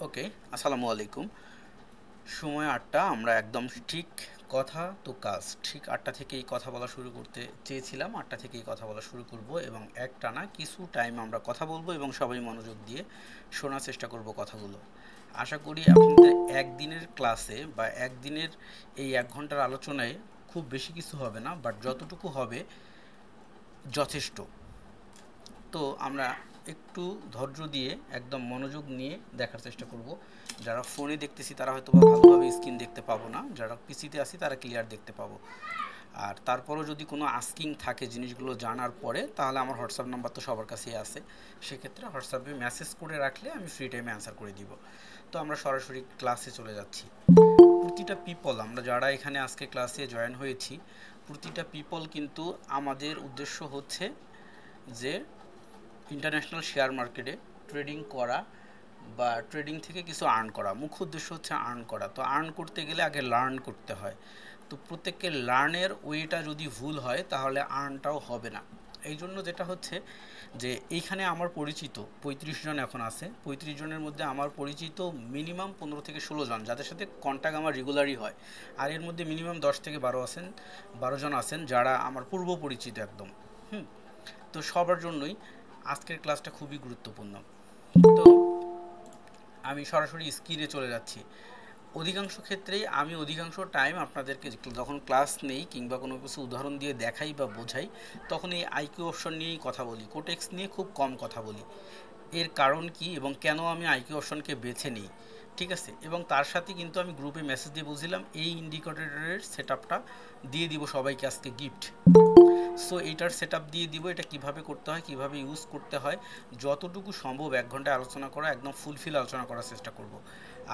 ওকে, আসসালামু আলাইকুম। সময় ৮টা, আমরা একদম ঠিক কথা তো কাজ। ঠিক ৮টা থেকেই কথা বলা শুরু করতে চেয়েছিলাম, ৮টা থেকেই কথা বলা শুরু করব এবং একটানা কিছু টাইম আমরা কথা বলবো এবং সবাই মনোযোগ দিয়ে শোনার চেষ্টা করব কথাগুলো। আশা করি আপনাদের একদিনের ক্লাসে বা একদিনের এই ১ ঘন্টার আলোচনায় খুব বেশি কিছু হবে না, বাট যতটুকু হবে যথেষ্ট। তো আমরা একটু ধৈর্য দিয়ে একদম মনোযোগ নিয়ে দেখার চেষ্টা করব। যারা ফোনে দেখতেছি তারা হয়তো বা ভালোভাবে স্ক্রিন দেখতে পাবো না, যারা পিসিতে আছি তারা ক্লিয়ার দেখতে পাবো। আর তারপরেও যদি কোনো আস্কিং থাকে জিনিসগুলো জানার পরে, তাহলে আমার হোয়াটসঅ্যাপ নাম্বার তো সবার কাছেই আছে। সেক্ষেত্রে হোয়াটসঅ্যাপে মেসেজ করে রাখলে আমি ফ্রি টাইমে অ্যান্সার করে দিব। তো আমরা সরাসরি ক্লাসে চলে যাচ্ছি। প্রতিটা পিপল, আমরা যারা এখানে আজকে ক্লাসে জয়েন হয়েছি, প্রতিটা পিপল কিন্তু আমাদের উদ্দেশ্য হচ্ছে যে ইন্টারন্যাশনাল শেয়ার মার্কেটে ট্রেডিং করা বা ট্রেডিং থেকে কিছু আর্ন করা। মুখ্য উদ্দেশ্য হচ্ছে আর্ন করা। তো আর্ন করতে গেলে আগে লার্ন করতে হয়। তো প্রত্যেককে লার্নের ওয়েটা যদি ভুল হয় তাহলে আর্নটাও হবে না। এই জন্য যেটা হচ্ছে যে এইখানে আমার পরিচিত ৩৫ জন এখন আছে। ৩৫ জনের মধ্যে আমার পরিচিত মিনিমাম ১৫ থেকে ১৬ জন, যাদের সাথে কন্ট্যাক্ট আমার রেগুলারই হয়। আর এর মধ্যে মিনিমাম ১০ থেকে ১২ জন আছেন যারা আমার পূর্ব পরিচিত একদম। হুম। তো সবার জন্যই আজকের ক্লাসটা খুবই গুরুত্বপূর্ণ। তো আমি সরাসরি স্ক্রিনে চলে যাচ্ছি। অধিকাংশ ক্ষেত্রেই আমি অধিকাংশ টাইম আপনাদেরকে যখন ক্লাস নেই কিংবা কোনো কিছু উদাহরণ দিয়ে দেখাই বা বোঝাই, তখন এই আইকিউ অপশন নিয়েই কথা বলি, কোটেক্স নিয়ে খুব কম কথা বলি। এর কারণ কি এবং কেন আমি আইকিউ অপশনকে বেছে নিই, ঠিক আছে? এবং তার সাথে কিন্তু আমি গ্রুপে মেসেজ দিয়ে বলছিলাম এই ইন্ডিকেটরের সেট আপটা দিয়ে দিব সবাইকে আজকে গিফট। সো এইটার সেট আপ দিয়ে দিব, এটা কিভাবে করতে হয়, কিভাবে ইউজ করতে হয়, যতটুকু সম্ভব ১ ঘন্টায় আলোচনা করা, একদম ফুলফিল আলোচনা করার চেষ্টা করব।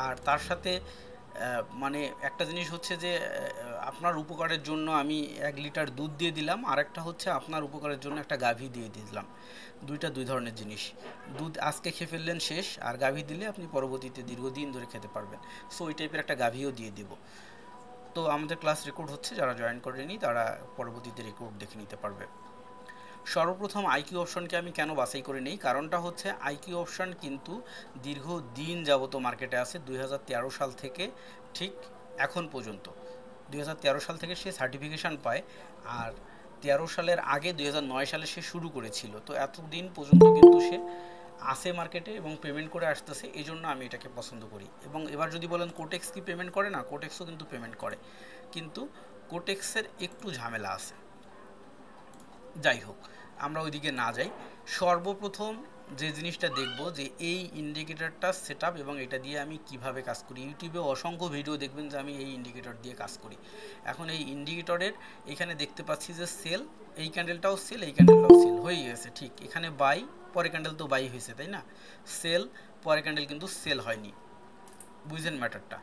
আর তার সাথে মানে একটা জিনিস হচ্ছে যে আপনার উপকারের জন্য আমি ১ লিটার দুধ দিয়ে দিলাম, আর একটা হচ্ছে আপনার উপকারের জন্য একটা গাভী দিয়ে দিলাম। দুইটা দুই ধরনের জিনিস। দুধ আজকে খেয়ে ফেললেন শেষ, আর গাভী দিলে আপনি পরবর্তীতে দীর্ঘদিন ধরে খেতে পারবেন। সো ওই টাইপের একটা গাভীও দিয়ে দিব। তো আমাদের ক্লাস রেকর্ড হচ্ছে, যারা জয়েন করেনি তারা পরবর্তীতে রেকর্ড দেখে নিতে পারবে। সর্বপ্রথম আইকিউ অপশনকে আমি কেন বাছাই করে নেই, কারণটা হচ্ছে আইকিউ অপশন কিন্তু দীর্ঘদিন যাবত মার্কেটে আছে, ২০১৩ সাল থেকে ঠিক এখন পর্যন্ত। ২০১৩ সাল থেকে সে সার্টিফিকেশান পায়। আর ১৩ সালের আগে ২০০৯ সালে সে শুরু করেছিল। তো এতদিন পর্যন্ত কিন্তু সে আছে মার্কেটে এবং পেমেন্ট করে আসতেছে। এই জন্য আমি এটাকে পছন্দ করি। এবং এবার যদি বলেন কোটেক্স কি পেমেন্ট করে না, কোটেক্সও কিন্তু পেমেন্ট করে, কিন্তু কোটেক্সের একটু ঝামেলা আছে। যাই হোক, আমরা ওইদিকে না যাই। সর্বপ্রথম যে জিনিসটা দেখব যে এই ইন্ডিকেটরটা সেট আপ এবং এটা দিয়ে আমি কিভাবে কাজ করি। ইউটিউবে অসংখ্য ভিডিও দেখবেন যে আমি এই ইন্ডিকেটর দিয়ে কাজ করি। এখন এই ইন্ডিকেটরের এখানে দেখতে পাচ্ছি যে সেল, এই ক্যান্ডেলটাও সেল, এই ক্যান্ডেলটাও সেল হয়ে গেছে। ঠিক এখানে বাই, পরে ক্যান্ডেল তো বাই হয়েছে, তাই না? সেল, পরে ক্যান্ডেল কিন্তু সেল হয়নি। বুঝলেন ম্যাটারটা?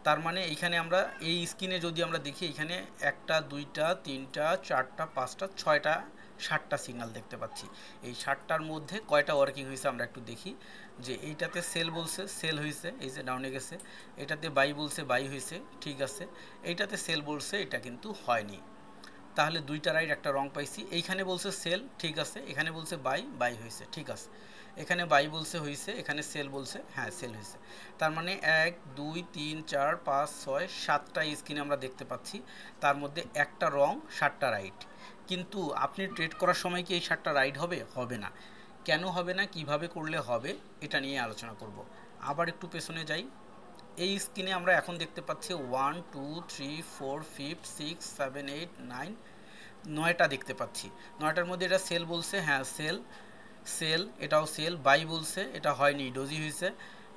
তার মানে এইখানে আমরা এই স্ক্রিনে যদি আমরা দেখি, এখানে একটা, দুইটা, তিনটা, চারটা, পাঁচটা, ছয়টা, 7টা সিগন্যাল দেখতে পাচ্ছি। এই 7টার মধ্যে কয়টা ওয়ার্কিং হয়েছে আমরা একটু দেখি। যে এইটাতে সেল বলছে সেল হয়েছে, এই যে ডাউনে গেছে। এটাতে বাই বলছে বাই হয়েছে, ঠিক আছে। এইটাতে সেল বলছে, এটা কিন্তু হয়নি। তাহলে দুইটা রাইট একটা রং পাইছি। এইখানে বলছে সেল, ঠিক আছে। এখানে বলছে বাই, বাই হয়েছে, ঠিক আছে। এখানে বাই বলছে হয়েছে, এখানে সেল বলছে, হ্যাঁ সেল হয়েছে। তার মানে ১ ২ ৩ ৪ ৫ ৬ ৭টা স্ক্রিনে আমরা দেখতে পাচ্ছি। তার মধ্যে একটা রং, ৭টা রাইট। কিন্তু আপনি ট্রেড করার সময় কি এই ৭টা রাইট হবে? হবে না। কেন হবে না, কিভাবে করলে হবে, এটা নিয়ে আলোচনা করব। আবার একটু পেছনে যাই। এই স্ক্রিনে আমরা এখন দেখতে পাচ্ছি 1 2 3 4 5 6 7 8 9, 9টা দেখতে পাচ্ছি। 9টার মধ্যে এটা সেল বলছে, হ্যাঁ সেল, সেল, এটাও সেল। বাই বলছে, এটা হয়নি, ডোজি হয়েছে।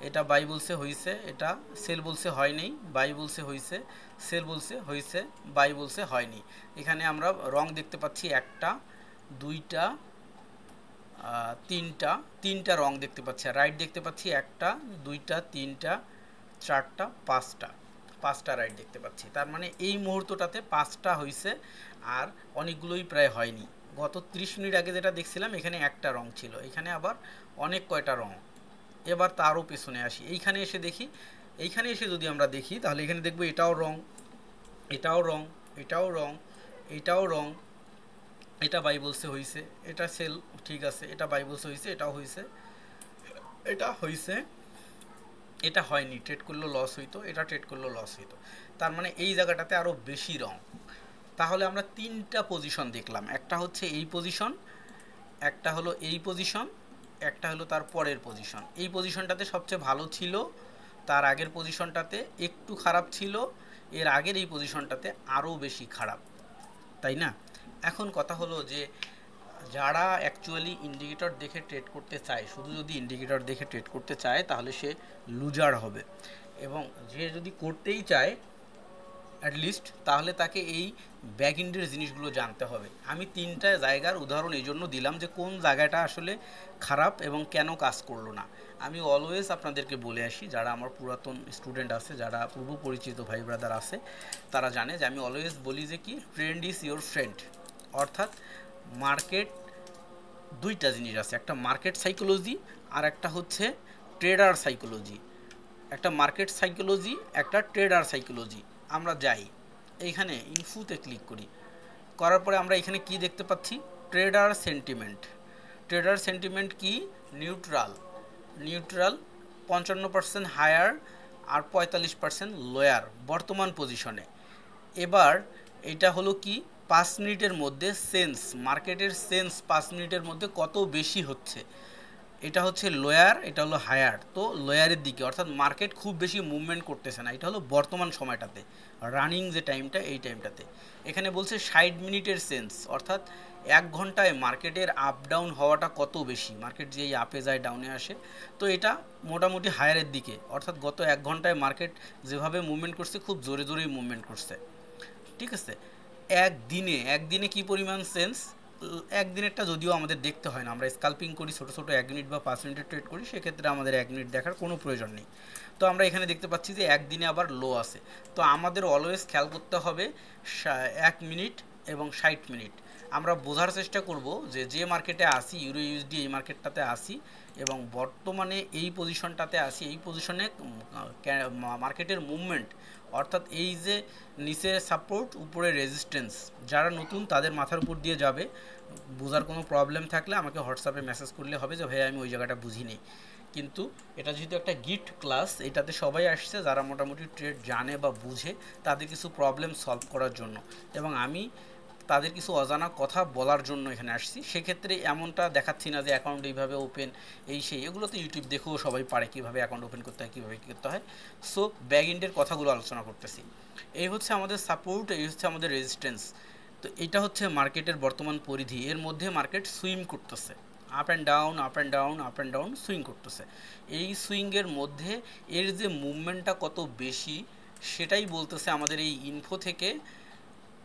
এটা বাই বলছে হয়েছে, এটা সেল বলছে হয়নি, বাই বলছে হয়েছে, সেল বলছে হয়েছে, বাই বলছে হয়নি। এখানে আমরা রং দেখতে পাচ্ছি একটা, দুইটা, তিনটা, তিনটা রং দেখতে পাচ্ছি। আর রাইট দেখতে পাচ্ছি একটা, দুইটা, তিনটা, চারটা, পাঁচটা, পাঁচটা রাইট দেখতে পাচ্ছি। তার মানে এই মুহূর্তটাতে 5টা হয়েছে, আর অনেকগুলোই প্রায় হয়নি। গত 30 মিনিট আগে যেটা দেখছিলাম এখানে একটা রং ছিল, এখানে আবার অনেক কয়টা রং। এবার তারও পেছনে আসি, এইখানে এসে দেখি। এইখানে এসে যদি আমরা দেখি তাহলে এখানে দেখব এটাও রং, এটাও রং, এটাও রং, এটাও রং। এটা বাই বলছে হয়েছে, এটা সেল, ঠিক আছে। এটা বাই বলছে হয়েছে, এটাও হয়েছে, এটা হয়েছে, এটা হয়নি, ট্রেড করলেও লস হইতো, এটা ট্রেড করলেও লস হইতো। তার মানে এই জায়গাটাতে আরও বেশি রং। তাহলে আমরা তিনটা পজিশন দেখলাম, একটা হচ্ছে এই পজিশন, একটা হলো এই পজিশন, একটা হলো তার পরের পজিশন। এই পজিশনটাতে সবচেয়ে ভালো ছিল, তার আগের পজিশনটাতে একটু খারাপ ছিল, এর আগের এই পজিশনটাতে আরও বেশি খারাপ, তাই না? এখন কথা হলো যে যারা অ্যাকচুয়ালি ইন্ডিকেটর দেখে ট্রেড করতে চায়, শুধু যদি ইন্ডিকেটর দেখে ট্রেড করতে চায় তাহলে সে লুজার হবে, এবং যে যদি করতেই চায় অ্যাটলিস্ট, তাহলে তাকে এই ব্যাক এন্ডের জিনিসগুলো জানতে হবে। আমি তিনটা জায়গার উদাহরণ এই জন্য দিলাম যে কোন জায়গাটা আসলে খারাপ এবং কেন কাজ করলো না। আমি অলওয়েজ আপনাদেরকে বলে আসি, যারা আমার পুরাতন স্টুডেন্ট আছে, যারা পূর্ব পরিচিত ভাই ব্রাদার আছে, তারা জানে যে আমি অলওয়েজ বলি যে কি, ট্রেন্ড ইজ ইয়োর ফ্রেন্ড। অর্থাৎ মার্কেট দুইটা জিনিস আছে, একটা মার্কেট সাইকোলজি আর একটা হচ্ছে ট্রেডার সাইকোলজি। একটা মার্কেট সাইকোলজি, একটা ট্রেডার সাইকোলজি। আমরা যাই এইখানে ইনফুতে ক্লিক করি, করার পরে আমরা এখানে কি দেখতে পাচ্ছি, ট্রেডার সেন্টিমেন্ট। ট্রেডার সেন্টিমেন্ট কি, নিউট্রাল। নিউট্রাল 55% হায়ার আর 45% লোয়ার বর্তমান পজিশনে। এবার এটা হলো কি, 5 মিনিটের মধ্যে সেন্স, মার্কেটের সেন্স 5 মিনিটের মধ্যে কত বেশি হচ্ছে, এটা হচ্ছে লোয়ার, এটা হলো হায়ার। তো লোয়ারের দিকে, অর্থাৎ মার্কেট খুব বেশি মুভমেন্ট করতেছে না, এটা হলো বর্তমান সময়টাতে, রানিং যে টাইমটা, এই টাইমটাতে। এখানে বলছে 60 মিনিটের সেন্স, অর্থাৎ 1 ঘন্টায় মার্কেটের আপ ডাউন হওয়াটা কত বেশি, মার্কেট যেই আপে যায় ডাউনে আসে। তো এটা মোটামুটি হায়ারের দিকে, অর্থাৎ গত 1 ঘন্টায় মার্কেট যেভাবে মুভমেন্ট করছে খুব জোরে জোরেই মুভমেন্ট করছে, ঠিক আছে। একদিনে কি পরিমাণ সেন্স, একদিনেরটা যদিও আমাদের দেখতে হয় না, আমরা স্কাল্পিং করি, ছোটো ছোটো 1 মিনিট বা 5 মিনিটের ট্রেড করি, সেক্ষেত্রে আমাদের 1 মিনিট দেখার কোনো প্রয়োজন নেই। তো আমরা এখানে দেখতে পাচ্ছি যে একদিনে আবার লো আছে। তো আমাদের অলওয়েজ খেয়াল করতে হবে 1 মিনিট এবং 60 মিনিট। আমরা বোঝার চেষ্টা করব যে যে মার্কেটে আসি, ইউরো ইউএসডি এই মার্কেটটাতে আসি এবং বর্তমানে এই পজিশনটাতে আসি, এই পজিশনে মার্কেটের মুভমেন্ট, অর্থাৎ এই যে নিচে সাপোর্ট উপরে রেজিস্ট্যান্স, যারা নতুন তাদের মাথার উপর দিয়ে যাবে। বোঝার কোনো প্রবলেম থাকলে আমাকে হোয়াটসঅ্যাপে মেসেজ করলে হবে যে ভাই আমি ওই জায়গাটা বুঝিনি। কিন্তু এটা যেহেতু একটা গিট ক্লাস, এটাতে সবাই আসছে যারা মোটামুটি ট্রেড জানে বা বুঝে, তাদের কিছু প্রবলেম সলভ করার জন্য, এবং আমি তাদের কিছু অজানা কথা বলার জন্য এখানে আসছি। সেক্ষেত্রে এমনটা দেখাচ্ছি না যে অ্যাকাউন্ট এইভাবে ওপেন, এই সেই, এগুলো তো ইউটিউব দেখেও সবাই পারে কীভাবে অ্যাকাউন্ট ওপেন করতে হয়, কীভাবে কী করতে হয়। সো ব্যাক এন্ডের কথাগুলো আলোচনা করতেছি। এই হচ্ছে আমাদের সাপোর্ট, এই হচ্ছে আমাদের রেজিস্ট্যান্স। তো এটা হচ্ছে মার্কেটের বর্তমান পরিধি, এর মধ্যে মার্কেট সুইং করতেছে, up and down, up and down, up and down swing করতেছে। এই সুইংয়ের মধ্যে এর যে মুভমেন্টটা কত বেশি, সেটাই বলতেছে আমাদের এই ইনফো থেকে,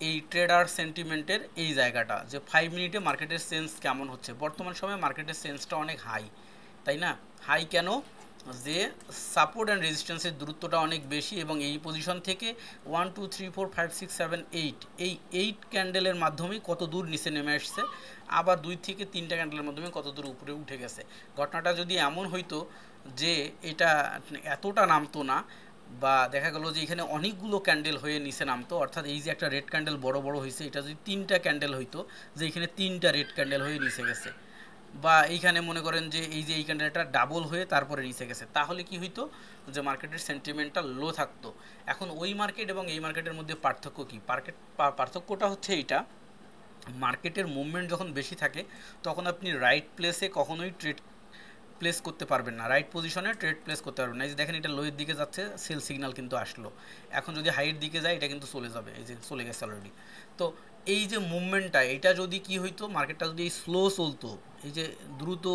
এই ট্রেডার সেন্টিমেন্টের এই জায়গাটা, যে 5 মিনিটে মার্কেটের সেন্স কেমন হচ্ছে। বর্তমান সময়ে মার্কেটের সেন্সটা অনেক হাই, তাই না? হাই কেন, যে সাপোর্ট অ্যান্ড রেজিস্ট্যান্সের দূরত্বটা অনেক বেশি, এবং এই পজিশন থেকে 1 2 3 4 5 6 7 8, এই 8 ক্যান্ডেলের মাধ্যমে কত দূর নিচে নেমে আসছে, আবার 2 থেকে 3টা ক্যান্ডেলের মাধ্যমে কত দূর উপরে উঠে গেছে। ঘটনাটা যদি এমন হইতো যে এটা এতটা নামতো না, বা দেখা গেল যে এখানে অনেকগুলো ক্যান্ডেল হয়ে নিচে নামতো, অর্থাৎ এই যে একটা রেড ক্যান্ডেল বড় বড় হয়েছে, এটা যদি 3টা ক্যান্ডেল হইতো, যে এখানে 3টা রেড ক্যান্ডেল হয়ে নিচে গেছে, বা এইখানে মনে করেন যে এই যে এই ক্যান্ডেলটা ডাবল হয়ে তারপরে নিচে গেছে, তাহলে কি হইতো, যে মার্কেটের সেন্টিমেন্টটা লো থাকতো। এখন ওই মার্কেট এবং এই মার্কেটের মধ্যে পার্থক্য কি, পার্থক্যটা হচ্ছে এইটা, মার্কেটের মুভমেন্ট যখন বেশি থাকে তখন আপনি রাইট প্লেসে কখনোই ট্রেড প্লেস করতে পারবেন না, রাইট পজিশনে ট্রেড প্লেস করতে পারবেন না। এই যে দেখেন এটা লোয়ের দিকে যাচ্ছে, সেল সিগন্যাল কিন্তু আসলো, এখন যদি হাইয়ের দিকে যায় এটা কিন্তু চলে যাবে, এই যে চলে গেছে অলরেডি। তো এই যে মুভমেন্টটা, এটা যদি কি হইতো, মার্কেটটা যদি স্লো চলতো, এই যে দ্রুত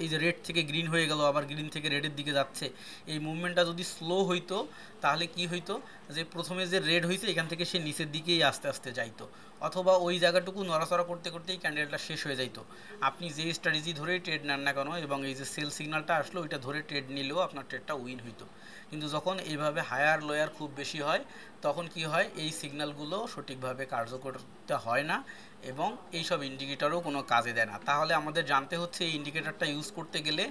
এই যে রেড থেকে গ্রিন হয়ে গেল, আবার গ্রিন থেকে রেডের দিকে যাচ্ছে, এই মুভমেন্টটা যদি স্লো হইতো, তাহলে কি হইতো, যে প্রথমে যে রেড হয়েছে এখান থেকে সে নিচের দিকেই আস্তে আস্তে যাইতো, অথবা ওই জায়গাটুকু নড়াচড়া করতে করতেই ক্যান্ডেলটা শেষ হয়ে যাইতো। আপনি যে স্ট্র্যাটেজি ধরেই ট্রেড নেন না কেন, এবং এই যে সেল সিগন্যালটা আসলো ওইটা ধরে ট্রেড নিলেও আপনার ট্রেডটা উইন হইতো। কিন্তু যখন এইভাবে হায়ার লোয়ার খুব বেশি হয়, তখন কি হয়, এই সিগন্যালগুলো সঠিকভাবে কার্যকরতে হয় না, এবং এইসব ইন্ডিকেটরও কোনো কাজে দেয় না। তাহলে আমাদের জানতে হচ্ছে এই ইন্ডিকেটরটা ইউজ করতে গেলে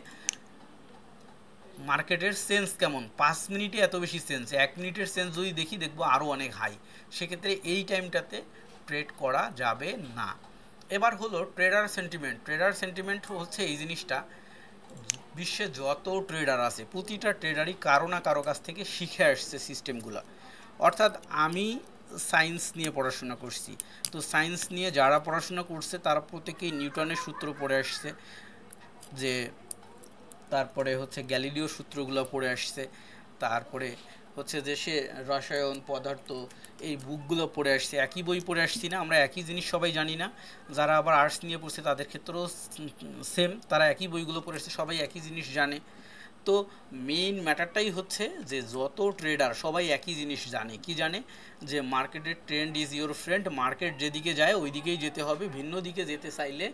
মার্কেটের সেন্স কেমন, 5 মিনিটে এত বেশি সেন্স, 1 মিনিটের সেন্স যদি দেখবো আরও অনেক হাই, সেক্ষেত্রে এই টাইমটাতে ট্রেড করা যাবে না। এবার হলো ট্রেডার সেন্টিমেন্ট। ট্রেডার সেন্টিমেন্ট হচ্ছে এই জিনিসটা, বিশ্বে যত ট্রেডার আছে প্রতিটা ট্রেডারই কারো না কারো কাছ থেকে শিখে আসছে সিস্টেমগুলো। অর্থাৎ আমি সায়েন্স নিয়ে পড়াশোনা করছি, তো সায়েন্স নিয়ে যারা পড়াশোনা করছে তারা প্রত্যেকেই নিউটনের সূত্র পড়ে আসছে, যে তারপরে হচ্ছে গ্যালিলিও সূত্রগুলো পড়ে আসছে, তারপরে হচ্ছে যে সে রসায়ন পদার্থ এই বুকগুলো পড়ে আসছে, একই বই পড়ে আসছি না আমরা, একই জিনিস সবাই জানি না। যারা আবার আর্টস নিয়ে পড়ছে তাদের ক্ষেত্রেও সেম, তারা একই বইগুলো পড়ে আসছে, সবাই একই জিনিস জানে। তো মেইন ম্যাটারটাই হচ্ছে যে যত ট্রেডার সবাই একই জিনিস জানে, কি জানে যে মার্কেটের trend is your friend, market যেদিকে যায় ওই দিকেই যেতে হবে, ভিন্ন দিকে যেতে চাইলে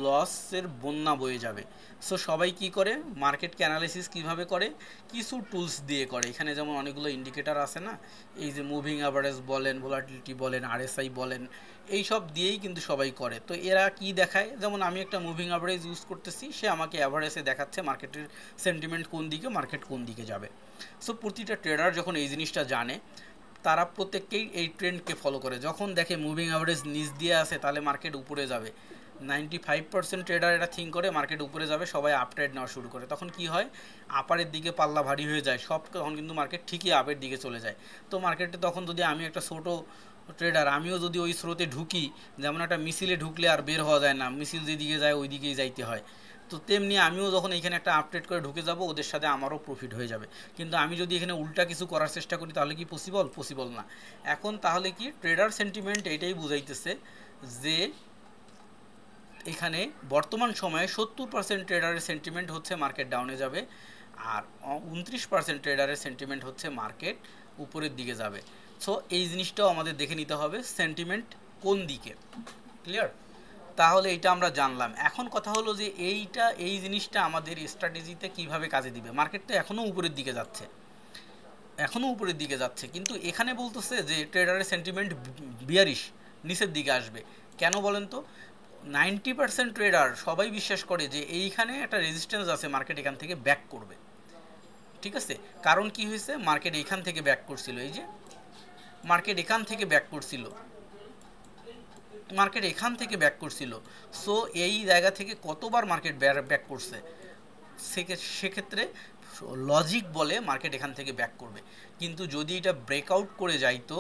লসের বন্যা বয়ে যাবে। সো সবাই কি করে, মার্কেটকে অ্যানালাইসিস কীভাবে করে, কিছু টুলস দিয়ে করে। এখানে যেমন অনেকগুলো ইন্ডিকেটার আছে না, এই যে মুভিং অ্যাভারেজ বলেন, ভোলাটিলিটি বলেন, আরএসআই বলেন, এই সব দিয়েই কিন্তু সবাই করে। তো এরা কি দেখায়, যেমন আমি একটা মুভিং অ্যাভারেজ ইউজ করতেছি, সে আমাকে অ্যাভারেজে দেখাচ্ছে মার্কেটের সেন্টিমেন্ট কোন দিকে, মার্কেট কোন দিকে যাবে। সো প্রতিটা ট্রেডার যখন এই জিনিসটা জানে, তারা প্রত্যেককেই এই ট্রেন্ডকে ফলো করে। যখন দেখে মুভিং অ্যাভারেজ নিচ দিয়ে আসে তাহলে মার্কেট উপরে যাবে, 95% ট্রেডার এটা থিঙ্ক করে মার্কেট উপরে যাবে, সবাই আপ ট্রেড নেওয়া শুরু করে। তখন কি হয়, আপারের দিকে পাল্লা ভারী হয়ে যায় সব, তখন কিন্তু মার্কেট ঠিকই আপের দিকে চলে যায়। তো মার্কেটে তখন যদি আমি একটা ছোটো ট্রেডার, আমিও যদি ওই স্রোতে ঢুকি, যেমন একটা মিছিলে ঢুকলে আর বের হওয়া যায় না, মিছিল যেদিকে যায় ওই দিকেই যাইতে হয়, তো তেমনি আমিও যখন এখানে একটা আপডেট করে ঢুকে যাব ওদের সাথে আমারও প্রফিট হয়ে যাবে। কিন্তু আমি যদি এখানে উল্টা কিছু করার চেষ্টা করি তাহলে কি পসিবল না। এখন তাহলে কি ট্রেডার সেন্টিমেন্ট এটাই বুঝাইতেছে যে এখানে বর্তমান সময়ে 70% ট্রেডারের সেন্টিমেন্ট হচ্ছে মার্কেট ডাউনে যাবে, আর 29% ট্রেডারের সেন্টিমেন্ট হচ্ছে মার্কেট উপরের দিকে যাবে। সো এই জিনিসটাও আমাদের দেখে নিতে হবে সেন্টিমেন্ট কোন দিকে। ক্লিয়ার? তাহলে এইটা আমরা জানলাম। এখন কথা হলো যে এই জিনিসটা আমাদের স্ট্র্যাটেজিতে কিভাবে কাজে দিবে। মার্কেট তো এখনও উপরের দিকে যাচ্ছে, কিন্তু এখানে বলতেছে যে ট্রেডারের সেন্টিমেন্ট বিয়ারিশ, নিচের দিকে আসবে। কেন বলেন তো? 90% ট্রেডার সবাই বিশ্বাস করে যে এইখানে একটা রেজিস্ট্যান্স আছে, মার্কেট এখান থেকে ব্যাক করবে। ঠিক আছে, কারণ কি হয়েছে, মার্কেট এখান থেকে ব্যাক করছিল, এই যে মার্কেট এখান থেকে ব্যাক করছিল। সো এই জায়গা থেকে কতবার মার্কেট ব্যাক করছে, সেক্ষেত্রে লজিক বলে মার্কেট এখান থেকে ব্যাক করবে। কিন্তু যদি এটা ব্রেকআউট করে যাইতো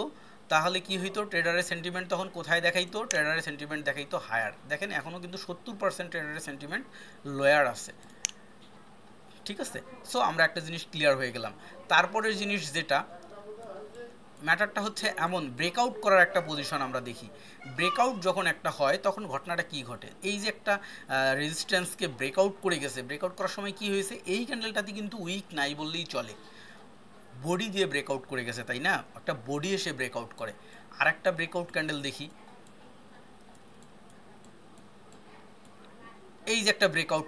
তাহলে কি হইতো, ট্রেডারের সেন্টিমেন্ট তখন কোথায় দেখাইতো, ট্রেডারের সেন্টিমেন্ট দেখাইতো হায়ার। দেখেন এখনও কিন্তু 70% ট্রেডারের সেন্টিমেন্ট লোয়ার আছে। ঠিক আছে, সো আমরা একটা জিনিস ক্লিয়ার হয়ে গেলাম। তারপরের জিনিস যেটা ম্যাটারটা হচ্ছে, এমন ব্রেকআউট করার একটা পজিশন আমরা দেখি। ব্রেকআউট যখন একটা হয় তখন ঘটনাটা কি ঘটে, এই যে একটা রেজিস্ট্যান্সকে ব্রেকআউট করে গেছে, ব্রেকআউট করার সময় কি হয়েছে, এই ক্যান্ডেলটাতে কিন্তু উইক নাই বললেই চলে, বডি দিয়ে ব্রেকআউট করে গেছে, তাই না? একটা বডি এসে ব্রেকআউট করে। আর একটা ব্রেকআউট ক্যান্ডেল দেখি, এই যে একটা ব্রেকআউট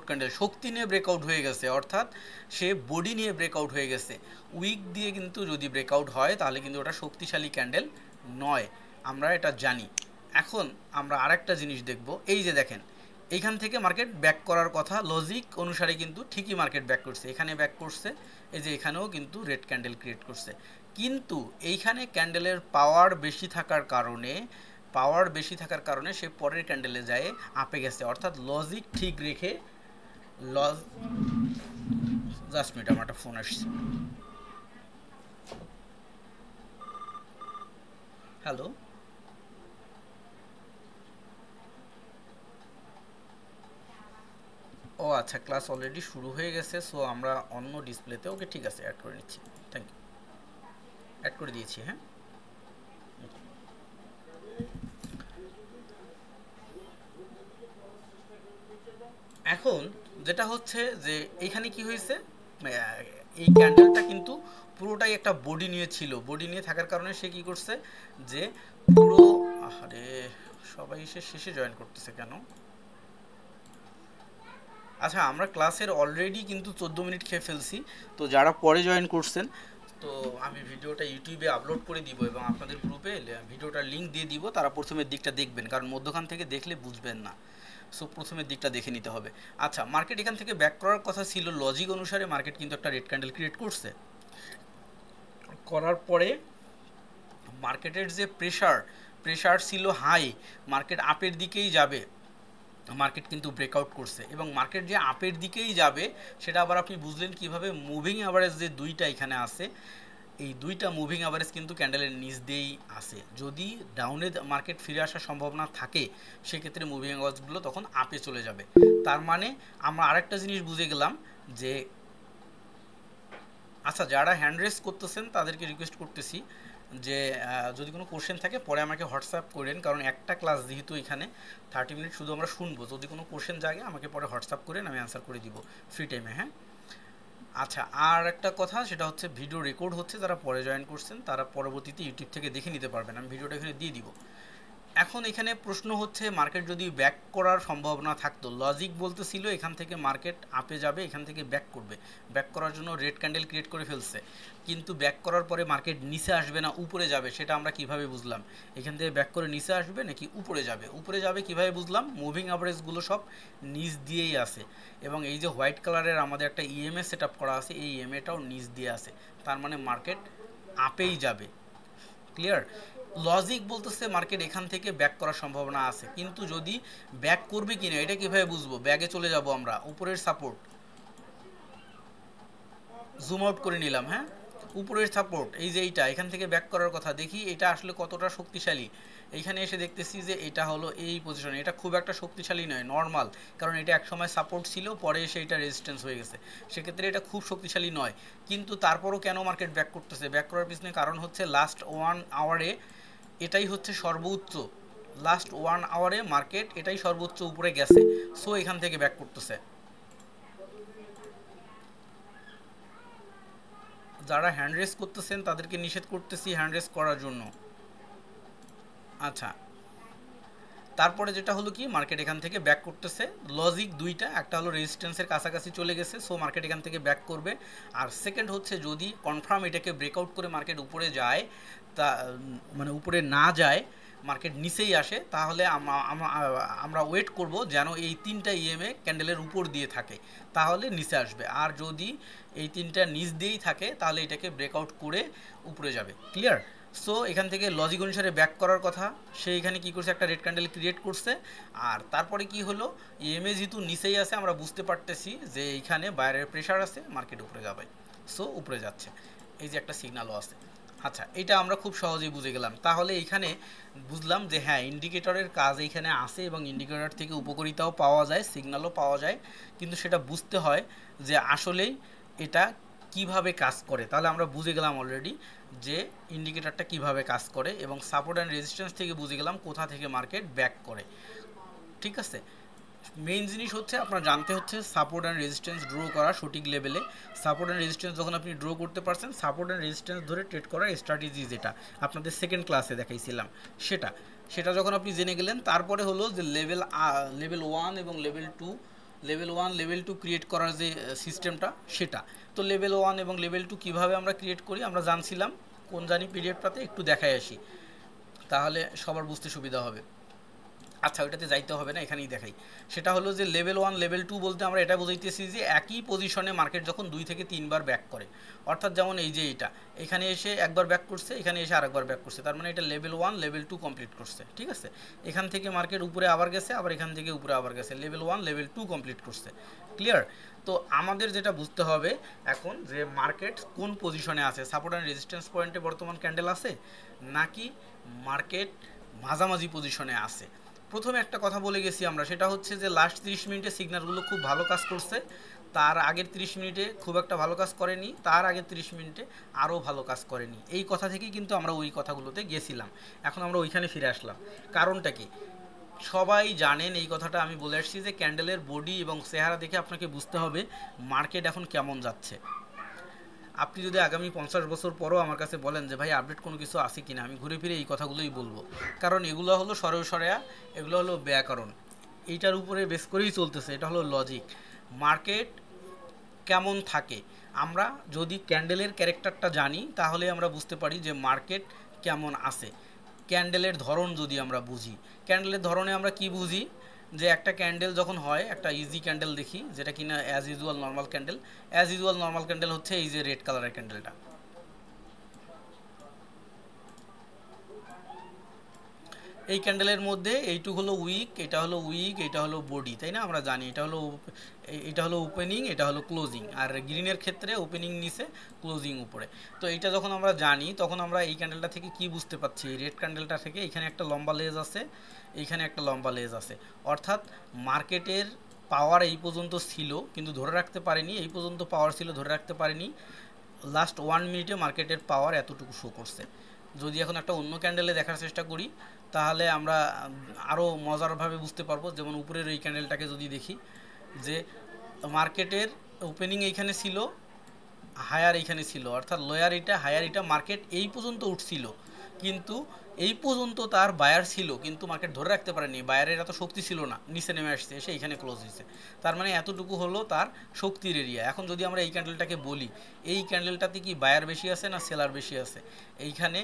ক্যান্ডেল শক্তি নিয়ে ব্রেকআউট হয়ে গেছে, অর্থাৎ সে বডি নিয়ে ব্রেকআউট হয়ে গেছে। উইক দিয়ে কিন্তু যদি ব্রেকআউট হয় তাহলে কিন্তু ওটা শক্তিশালী ক্যান্ডেল নয়, আমরা এটা জানি। এখন আমরা আরেকটা জিনিস দেখব, এই যে দেখেন এইখান থেকে মার্কেট ব্যাক করার কথা, লজিক অনুসারে কিন্তু ঠিকই মার্কেট ব্যাক করছে, এখানে ব্যাক করছে, এই যে এখানেও কিন্তু রেড ক্যান্ডেল ক্রিয়েট করছে। কিন্তু এইখানে ক্যান্ডেলের পাওয়ার বেশি থাকার কারণে সে পরের ক্যান্ডেলে যায় আপে গেছে, অর্থাৎ লজিক ঠিক রেখে জাস্ট মিনিট, আমার একটা ফোন আসছে। হ্যালো, ও আচ্ছা, ক্লাস অলরেডি শুরু হয়ে গেছে, সো আমরা অন্য ডিসপ্লেতে, ওকে ঠিক আছে, অ্যাড করে নিচ্ছি। থ্যাংক ইউ, অ্যাড করে দিয়েছি। হ্যাঁ, এখন যেটা হচ্ছে যে এইখানে কি হয়েছে, এই ক্যান্ডেলটা কিন্তু পুরোটাই একটা বডি নিয়ে ছিল, বডি নিয়ে থাকার কারণে সে কি করছে যে পুরো, আরে সবাই এসে শেষে জয়েন করতেছে কেন? আচ্ছা, আমরা ক্লাসের অলরেডি কিন্তু 14 মিনিট খেয়ে ফেলছি, তো যারা পরে জয়েন করছেন, তো আমি ভিডিওটা ইউটিউবে আপলোড করে দিব এবং আপনাদের গ্রুপে ভিডিওটার লিঙ্ক দিয়ে দিব, তারা প্রথমের দিকটা দেখবেন, কারণ মধ্যখান থেকে দেখলে বুঝবেন না। সো প্রথমের দিকটা দেখে নিতে হবে। আচ্ছা, মার্কেট এখান থেকে ব্যাক করার কথা ছিল, লজিক অনুসারে মার্কেট কিন্তু একটা রেড ক্যান্ডেল ক্রিয়েট করছে, করার পরে মার্কেটের যে প্রেশার ছিল হাই, মার্কেট আপের দিকেই যাবে, মার্কেট কিন্তু ব্রেকআউট করছে এবং মার্কেট যে আপের দিকেই যাবে সেটা আবার আপনি বুঝলেন কিভাবে, মুভিং অ্যাভারেজ যে দুইটা এখানে আছে, এই দুইটা মুভিং অ্যাভারেজ কিন্তু ক্যান্ডেলের নিচ দিয়েই আসে। যদি ডাউনে মার্কেট ফিরে আসার সম্ভাবনা থাকে সেক্ষেত্রে মুভিং অ্যাভারেজগুলো তখন আপে চলে যাবে। তার মানে আমরা আরেকটা জিনিস বুঝে গেলাম যে, আচ্ছা যারা হ্যান্ড রেস করতেছেন তাদেরকে রিকোয়েস্ট করতেছি যে যদি কোনো কোশ্চেন থাকে পরে আমাকে হোয়াটসঅ্যাপ করেন, কারণ একটা ক্লাস যেহেতু এখানে 30 মিনিট শুধু আমরা শুনবো, যদি কোনো কোশ্চেন জাগে আমাকে পরে হোয়াটসঅ্যাপ করেন, আমি অ্যান্সার করে দিব ফ্রি টাইমে। হ্যাঁ, আচ্ছা আর একটা কথা সেটা হচ্ছে ভিডিও রেকর্ড হচ্ছে, যারা পরে জয়েন করছেন তারা পরবর্তীতে ইউটিউব থেকে দেখে নিতে পারবেন, আমি ভিডিওটা এখানে দিয়ে দিব। এখন এখানে প্রশ্ন হচ্ছে মার্কেট যদি ব্যাক করার সম্ভাবনা থাকতো, লজিক বলতেছিল এখান থেকে মার্কেট আপে যাবে, এখান থেকে ব্যাক করবে, ব্যাক করার জন্য রেড ক্যান্ডেল ক্রিয়েট করে ফেলছে, কিন্তু ব্যাক করার পরে মার্কেট নিচে আসবে না উপরে যাবে সেটা আমরা কিভাবে বুঝলাম? এখান থেকে ব্যাক করে নিচে আসবে নাকি উপরে যাবে? উপরে যাবে কিভাবে বুঝলাম? মুভিং অ্যাভারেজগুলো সব নিচ দিয়েই আছে এবং এই যে হোয়াইট কালারের আমাদের একটা ইএমএ সেট আপ করা আছে, এই ইএমএটাও নিচ দিয়ে আছে, তার মানে মার্কেট আপেই যাবে। ক্লিয়ার? লজিক বলতেছে মার্কেট এখান থেকে ব্যাক করার সম্ভাবনা আছে, কিন্তু যদি ব্যাক করবে কিনা এটা কিভাবে বুঝবো? ব্যাগে চলে যাব আমরা, উপরের সাপোর্ট জুম আউট করে নিলাম। হ্যাঁ, উপরের সাপোর্ট এই যে এইটা, এখান থেকে ব্যাক করার কথা, দেখি এটা আসলে কতটা শক্তিশালী। এইখানে এসে দেখতেছি যে এটা হলো এই পজিশনে, এটা খুব একটা শক্তিশালী নয়, নর্মাল, কারণ এটা একসময় সাপোর্ট ছিল পরে এসে এটা রেজিস্ট্যান্স হয়ে গেছে, সেক্ষেত্রে এটা খুব শক্তিশালী নয়। কিন্তু তারপরও কেন মার্কেট ব্যাক করতেছে? ব্যাক করার পিছনে কারণ হচ্ছে লাস্ট 1 আওয়ারে এটাই হচ্ছে সর্বোচ্চ, লাস্ট 1 আওয়ারে মার্কেট এটাই সর্বোচ্চ উপরে গেছে, সো এখান থেকে ব্যাক করতেছে। যারা হ্যান্ড রেস করতেছেন তাদেরকে নিষেধ করতেছি হ্যান্ড রেস করার জন্য। আচ্ছা, তারপরে যেটা হলো কি, মার্কেট এখান থেকে ব্যাক করতেছে, লজিক দুইটা, একটা হলো রেজিস্ট্যান্সের কাছাকাছি চলে গেছে, সো মার্কেট এখান থেকে ব্যাক করবে। আর সেকেন্ড হচ্ছে যদি কনফার্ম এটাকে ব্রেকআউট করে মার্কেট উপরে যায়, তা মানে উপরে না যায়, মার্কেট নিচেই আসে, তাহলে আমরা ওয়েট করব যেন এই তিনটা ইএমএ ক্যান্ডেলের উপর দিয়ে থাকে, তাহলে নিচে আসবে। আর যদি এই তিনটা নিচ দিয়েই থাকে তাহলে এটাকে ব্রেকআউট করে উপরে যাবে। ক্লিয়ার? সো এখান থেকে লজিক অনুসারে ব্যাক করার কথা, সে এখানে কী করছে, একটা রেড ক্যান্ডেল ক্রিয়েট করছে। আর তারপরে কি হলো, ইএমএ যেহেতু নিচেই আছে আমরা বুঝতে পারতেছি যে এইখানে বাইরের প্রেশার আছে, মার্কেট উপরে যাবে, সো উপরে যাচ্ছে, এই যে একটা সিগন্যালও আছে। আচ্ছা, এটা আমরা খুব সহজেই বুঝে গেলাম। তাহলে এখানে বুঝলাম যে হ্যাঁ, ইন্ডিকেটরের কাজ এইখানে আছে এবং ইন্ডিকেটর থেকে উপকারিতাও পাওয়া যায়, সিগন্যালও পাওয়া যায়, কিন্তু সেটা বুঝতে হয় যে আসলেই এটা কিভাবে কাজ করে। তাহলে আমরা বুঝে গেলাম অলরেডি যে ইন্ডিকেটরটা কিভাবে কাজ করে, এবং সাপোর্ট অ্যান্ড রেজিস্ট্যান্স থেকে বুঝে গেলাম কোথা থেকে মার্কেট ব্যাক করে। ঠিক আছে, মেইন জিনিস হচ্ছে আপনার জানতে হচ্ছে সাপোর্ট অ্যান্ড রেজিস্ট্যান্স ড্র করা সঠিক লেভেলে। সাপোর্ট অ্যান্ড রেজিস্ট্যান্স যখন আপনি ড্র করতে পারছেন, সাপোর্ট অ্যান্ড রেজিস্ট্যান্স ধরে ট্রেড করার স্ট্র্যাটেজি যেটা আপনাদের সেকেন্ড ক্লাসে দেখাইছিলাম, সেটা সেটা যখন আপনি জেনে গেলেন, তারপরে হলো যে লেভেল 1 এবং লেভেল 2 ক্রিয়েট করার যে সিস্টেমটা সেটা। তো লেভেল 1 এবং লেভেল 2 কীভাবে আমরা ক্রিয়েট করি আমরা জানছিলাম, কোন জানি পিরিয়ডটাতে একটু দেখাই আসি, তাহলে সবার বুঝতে সুবিধা হবে। আচ্ছা, ওইটাতে যাইতে হবে না, এখানেই দেখাই। সেটা হলো যে লেভেল 1 লেভেল 2 বলতে আমরা এটা বুঝাইতেছি যে একই পজিশনে মার্কেট যখন 2 থেকে 3 বার ব্যাক করে, অর্থাৎ যেমন এই যে এটা এখানে এসে একবার ব্যাক করছে, এখানে এসে আরেকবার ব্যাক করছে, তার মানে এটা লেভেল 1 লেভেল 2 কমপ্লিট করছে। ঠিক আছে, এখান থেকে মার্কেট উপরে আবার গেছে, আবার এখান থেকে উপরে আবার গেছে, লেভেল 1 লেভেল 2 কমপ্লিট করছে। ক্লিয়ার? তো আমাদের যেটা বুঝতে হবে এখন যে মার্কেট কোন পজিশনে আছে, সাপোর্ট অ্যান্ড রেজিস্ট্যান্স পয়েন্টে বর্তমান ক্যান্ডেল আছে নাকি মার্কেট মাঝামাঝি পজিশনে আছে। প্রথমে একটা কথা বলে গেছি আমরা, সেটা হচ্ছে যে লাস্ট 30 মিনিটে সিগন্যালগুলো খুব ভালো কাজ করছে, তার আগের 30 মিনিটে খুব একটা ভালো কাজ করেনি, তার আগের 30 মিনিটে আরও ভালো কাজ করেনি। এই কথা থেকেই কিন্তু আমরা ওই কথাগুলোতে গেছিলাম, এখন আমরা ওইখানে ফিরে আসলাম। কারণটা কি সবাই জানেন, এই কথাটা আমি বলে আসছি যে ক্যান্ডেলের বডি এবং চেহারা দেখে আপনাকে বুঝতে হবে মার্কেট এখন কেমন যাচ্ছে। আপনি যদি আগামী 50 বছর পরও আমার কাছে বলেন যে ভাই আপডেট কোনো কিছু আছে কিনা, আমি ঘুরে ফিরে এই কথাগুলোই বলবো, কারণ এগুলো হলো সরেয়া, এগুলো হলো ব্যাকরণ, এইটার উপরে বেস করেই চলতেছে, এটা হলো লজিক। মার্কেট কেমন থাকে, আমরা যদি ক্যান্ডেলের ক্যারেক্টারটা জানি তাহলে আমরা বুঝতে পারি যে মার্কেট কেমন আছে। ক্যান্ডেলের ধরন যদি আমরা বুঝি, ক্যান্ডেলের ধরনে আমরা কি বুঝি, যে একটা ক্যান্ডেল যখন হয়, একটা ইজি ক্যান্ডেল দেখি যেটা কিনা অ্যাজ ইউজুয়াল নর্মাল ক্যান্ডেল হচ্ছে এই যে রেড কালারের ক্যান্ডেলটা। এই ক্যান্ডেলের মধ্যে এইটুক হলো উইক, এটা হলো উইক, এটা হলো বডি, তাই না? আমরা জানি এটা হলো ওপেনিং, এটা হলো ক্লোজিং। আর গ্রিনের ক্ষেত্রে ওপেনিং নিচে, ক্লোজিং উপরে। তো এটা যখন আমরা জানি তখন আমরা এই ক্যান্ডেলটা থেকে কি বুঝতে পারছি? এই রেড ক্যান্ডেলটা থেকে এখানে একটা লম্বা লেজ আছে, এইখানে একটা লম্বা লেজ আছে, অর্থাৎ মার্কেটের পাওয়ার এই পর্যন্ত ছিল কিন্তু ধরে রাখতে পারেনি, এই পর্যন্ত পাওয়ার ছিল ধরে রাখতে পারেনি। লাস্ট 1 মিনিটে মার্কেটের পাওয়ার এতটুকু শো করছে। যদি এখন একটা অন্য ক্যান্ডেলে দেখার চেষ্টা করি তাহলে আমরা আরও মজারভাবে বুঝতে পারবো। যেমন উপরের এই ক্যান্ডেলটাকে যদি দেখি, যে মার্কেটের ওপেনিং এইখানে ছিল, হায়ার এইখানে ছিল, অর্থাৎ লোয়ার এটা হায়ার এটা, মার্কেট এই পর্যন্ত উঠছিল কিন্তু এই পর্যন্ত তার বায়ার ছিল কিন্তু মার্কেট ধরে রাখতে পারেনি, বায়ারের এত শক্তি ছিল না, নিচে নেমে আসছে, এসে এইখানে ক্লোজ হয়েছে। তার মানে এতটুকু হলো তার শক্তির এরিয়া। এখন যদি আমরা এই ক্যান্ডেলটাকে বলি, এই ক্যান্ডেলটাতে কি বায়ার বেশি আছে না সেলার বেশি আছে? এইখানে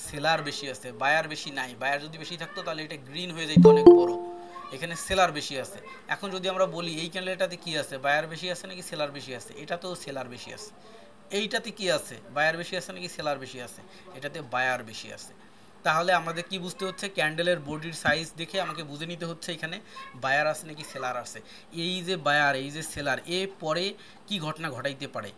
সেলার বেশি আছে, বায়ার বেশি নাই। বায়ার যদি বেশি থাকতো তাহলে এটা গ্রিন হয়ে যেত অনেক বড়, এখানে সেলার বেশি আছে। এখন যদি আমরা বলি এই ক্যান্ডেলটাতে কি আছে, বায়ার বেশি আছে নাকি সেলার বেশি আছে? এটাতেও সেলার বেশি আছে। এইটাতে কি আছে, বায়ার বেশি আছে নাকি সেলার বেশি আছে? এটাতে বায়ার বেশি আছে। তাহলে আমাদের কি বুঝতে হচ্ছে? ক্যান্ডেলের বডির সাইজ দেখে আমাকে বুঝে নিতে হচ্ছে এখানে বায়ার আছে নাকি সেলার আছে। এই যে বায়ার, এই যে সেলার, এ পরে কি ঘটনা ঘটাইতে পারে?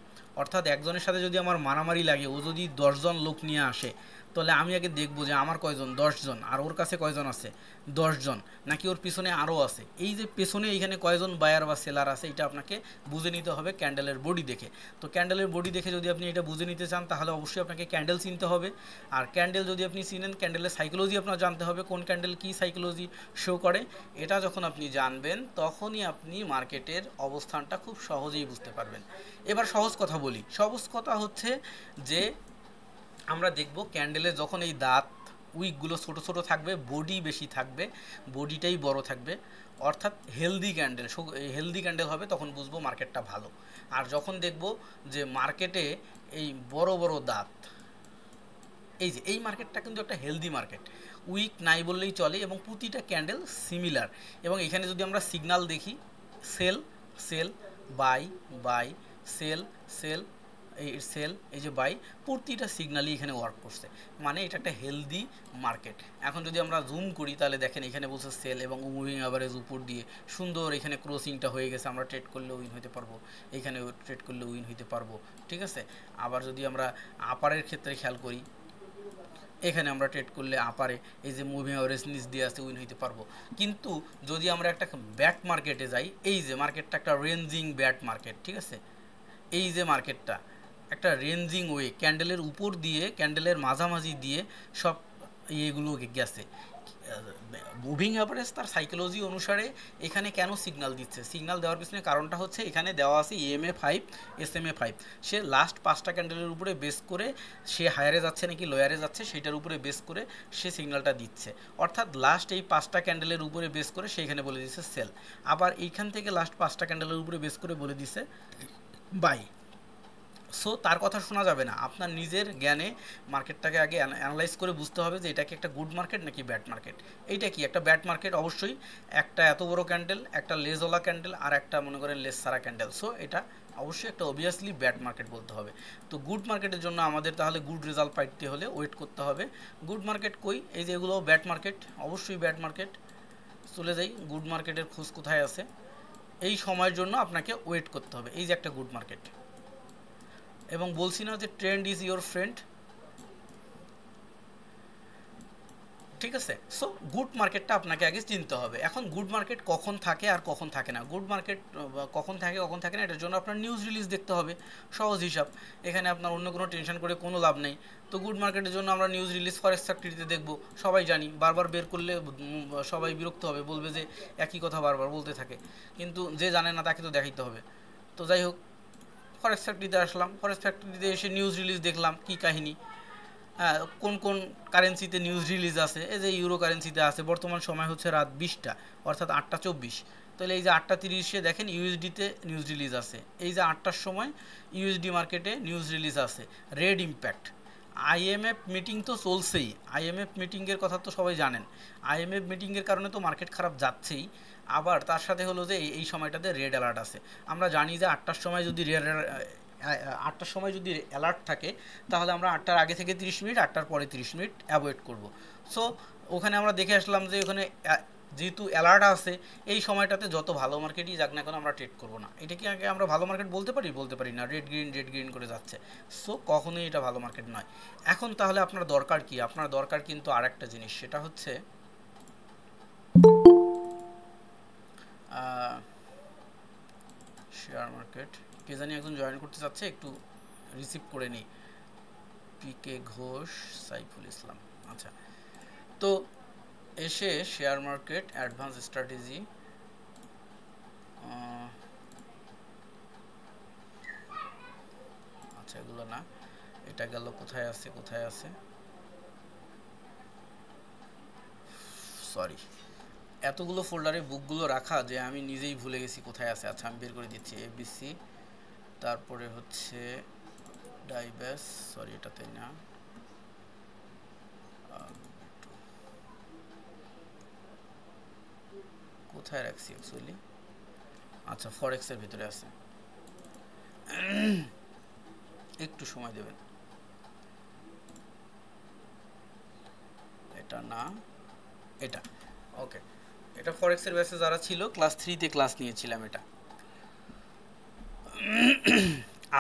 অর্থাৎ একজনের সাথে যদি আমার মারামারি লাগে, ও যদি 10 জন লোক নিয়ে আসে, তাহলে আমি আগে দেখবো যে আমার কয়জন, 10 জন, আর ওর কাছে কয়জন আছে, 10 জন, নাকি ওর পিছনে আরও আছে। এই যে পেছনে এইখানে কয়জন বায়ার বা সেলার আছে এটা আপনাকে বুঝে নিতে হবে ক্যান্ডেলের বডি দেখে। তো ক্যান্ডেলের বডি দেখে যদি আপনি এটা বুঝে নিতে চান তাহলে অবশ্যই আপনাকে ক্যান্ডেল চিনতে হবে। আর ক্যান্ডেল যদি আপনি চিনেন, ক্যান্ডেলের সাইকোলজি আপনার জানতে হবে, কোন ক্যান্ডেল কী সাইকোলজি শো করে। এটা যখন আপনি জানবেন তখনই আপনি মার্কেটের অবস্থানটা খুব সহজেই বুঝতে পারবেন। এবার সহজ কথা বলি। সহজ কথা হচ্ছে যে আমরা দেখব ক্যান্ডেলে যখন এই দাঁত, উইকগুলো ছোট ছোট থাকবে, বডি বেশি থাকবে, বডিটাই বড় থাকবে, অর্থাৎ হেলদি ক্যান্ডেল, হেলদি ক্যান্ডেল হবে, তখন বুঝবো মার্কেটটা ভালো। আর যখন দেখব যে মার্কেটে এই বড় বড় দাঁত, এই যে এই মার্কেটটা কিন্তু একটা হেলদি মার্কেট, উইক নাই বললেই চলে, এবং প্রতিটা ক্যান্ডেল সিমিলার। এবং এখানে যদি আমরা সিগনাল দেখি, sell sell, buy buy, sell sell, এই সেল, এই যে বাই, প্রতিটা সিগনালই এখানে ওয়ার্ক করছে, মানে এটা একটা হেলদি মার্কেট। এখন যদি আমরা জুম করি তাহলে দেখেন এখানে বলছে সেল, এবং মুভিং অ্যাভারেজ উপর দিয়ে সুন্দর এখানে ক্রসিংটা হয়ে গেছে, আমরা ট্রেড করলে উইন হইতে পারবো, এখানে ট্রেড করলে উইন হইতে পারবো, ঠিক আছে। আবার যদি আমরা আপারের ক্ষেত্রে খেয়াল করি, এখানে আমরা ট্রেড করলে আপারে এই যে মুভিং অ্যাভারেজ নিচ দিয়ে আসতে উইন হইতে পারবো। কিন্তু যদি আমরা একটা ব্যাট মার্কেটে যাই, এই যে মার্কেটটা একটা রেঞ্জিং ব্যাট মার্কেট, ঠিক আছে, এই যে মার্কেটটা একটা রেঞ্জিং ওয়ে, ক্যান্ডেলের উপর দিয়ে, ক্যান্ডেলের মাঝামাঝি দিয়ে সব ইয়েগুলো গেছে। মুভিং অ্যাভারেজ তার সাইকোলজি অনুসারে এখানে কেন সিগন্যাল দিচ্ছে, সিগন্যাল দেওয়ার পিছনে কারণটা হচ্ছে এখানে দেওয়া আছে EMA5, SMA5। সে লাস্ট 5টা ক্যান্ডেলের উপরে বেস করে সে হায়ারে যাচ্ছে নাকি লোয়ারে যাচ্ছে সেটার উপরে বেস করে সে সিগন্যালটা দিচ্ছে। অর্থাৎ লাস্ট এই 5টা ক্যান্ডেলের উপরে বেস করে সে এখানে বলে দিচ্ছে সেল, আবার এইখান থেকে লাস্ট 5টা ক্যান্ডেলের উপরে বেস করে বলে দিচ্ছে বাই। সো তার কথা শোনা যাবে না, আপনার নিজের জ্ঞানে মার্কেটটাকে আগে অ্যানালাইজ করে বুঝতে হবে যে এটা কি একটা গুড মার্কেট নাকি ব্যাড মার্কেট। এইটা কি একটা ব্যাড মার্কেট? অবশ্যই একটা এত বড় ক্যান্ডেল, একটা লেজওয়ালা ক্যান্ডেল, আর একটা মনে করেন লেজ সারা ক্যান্ডেল, সো এটা অবশ্যই একটা অবভিয়াসলি ব্যাড মার্কেট বলতে হবে। তো গুড মার্কেটের জন্য আমাদের তাহলে গুড রেজাল্ট পাইতে হলে ওয়েট করতে হবে। গুড মার্কেট কই? এই যে এগুলো ব্যাড মার্কেট, অবশ্যই ব্যাড মার্কেট। চলে যাই, গুড মার্কেটের খোঁজ কোথায় আছে। এই সময়ের জন্য আপনাকে ওয়েট করতে হবে। এই যে একটা গুড মার্কেট, এবং বলছি না যে ট্রেন্ড ইজ ইয়োর ফ্রেন্ড, ঠিক আছে। সো গুড মার্কেটটা আপনাকে আগে চিনতে হবে। এখন গুড মার্কেট কখন থাকে আর কখন থাকে না, গুড মার্কেট কখন থাকে কখন থাকে না, এটার জন্য আপনার নিউজ রিলিজ দেখতে হবে। সহজ হিসাব, এখানে আপনার অন্য কোনো টেনশন করে কোনো লাভ নেই। তো গুড মার্কেটের জন্য আমরা নিউজ রিলিজ ফরেক্স ফ্যাক্টরিতে দেখবো, সবাই জানি, বারবার বের করলে সবাই বিরক্ত হবে, বলবে যে একই কথা বারবার বলতে থাকে, কিন্তু যে জানে না তাকে তো দেখাইতে হবে। তো যাই হোক, ফরেক্স ফ্যাক্টরিতে আসলাম, ফরেক্স ফ্যাক্টরিতে এসে নিউজ রিলিজ দেখলাম, কী কাহিনী, হ্যাঁ, কোন কোন কারেন্সিতে নিউজ রিলিজ আছে। এই যে ইউরো কারেন্সিতে আছে, বর্তমান সময় হচ্ছে রাত 20টা, অর্থাৎ 8টা 24। তাহলে এই যে 8টা 30-এ দেখেন ইউএসডিতে নিউজ রিলিজ আছে। এই যে 8টার সময় ইউএসডি মার্কেটে নিউজ রিলিজ আছে, রেড ইম্প্যাক্ট। IMF মিটিং তো চলছেই, IMF মিটিংয়ের কথা তো সবাই জানেন। IMF মিটিংয়ের কারণে তো মার্কেট খারাপ যাচ্ছেই, আবার তার সাথে হলো যে এই সময়টাতে রেড অ্যালার্ট আছে। আমরা জানি যে 8টার সময় যদি 8টার সময় যদি অ্যালার্ট থাকে তাহলে আমরা 8টার আগে থেকে 30 মিনিট, 8টার পরে 30 মিনিট অ্যাভয়েড করব। সো ওখানে আমরা দেখে আসলাম যে ওখানে যেহেতু অ্যালার্ট আছে, এই সময়টাতে যত ভালো মার্কেটই যাক না কেন আমরা ট্রেড করবো না। এটা কি আগে আমরা ভালো মার্কেট বলতে পারি? বলতে পারি না। রেড গ্রিন করে যাচ্ছে, সো কখনোই এটা ভালো মার্কেট নয়। এখন তাহলে আপনার দরকার কি? আপনার দরকার কিন্তু আর একটা জিনিস, সেটা হচ্ছে শেয়ার মার্কেট। কে জানি একজন জয়েন করতে চাচ্ছে, একটু রিসিভ করে নিই। পিকে ঘোষ, সাইফুল ইসলাম, আচ্ছা। তো এসে শেয়ার মার্কেট অ্যাডভান্স স্ট্র্যাটেজি, আচ্ছা এগুলো না, এটা গেল কোথায় আছে, কোথায় আছে, সরি এতগুলো ফোল্ডারে বুকগুলো রাখা যে আমি নিজেই ভুলে গেছি কোথায় আছে। আচ্ছা আমি বের করে দিচ্ছি। এবিসি, তারপরে হচ্ছে ডাইবেস, সরি এটাতে না, কোথায় রাখছি অ্যাকচুয়ালি, আচ্ছা ফরেক্সের ভিতরে আছে, একটু সময় দেবেন। এটা না, এটা ওকে। এটা ফরেক্সের ব্যাচে যারা ছিল ক্লাস 3-তে ক্লাস নিয়েছিলাম এটা।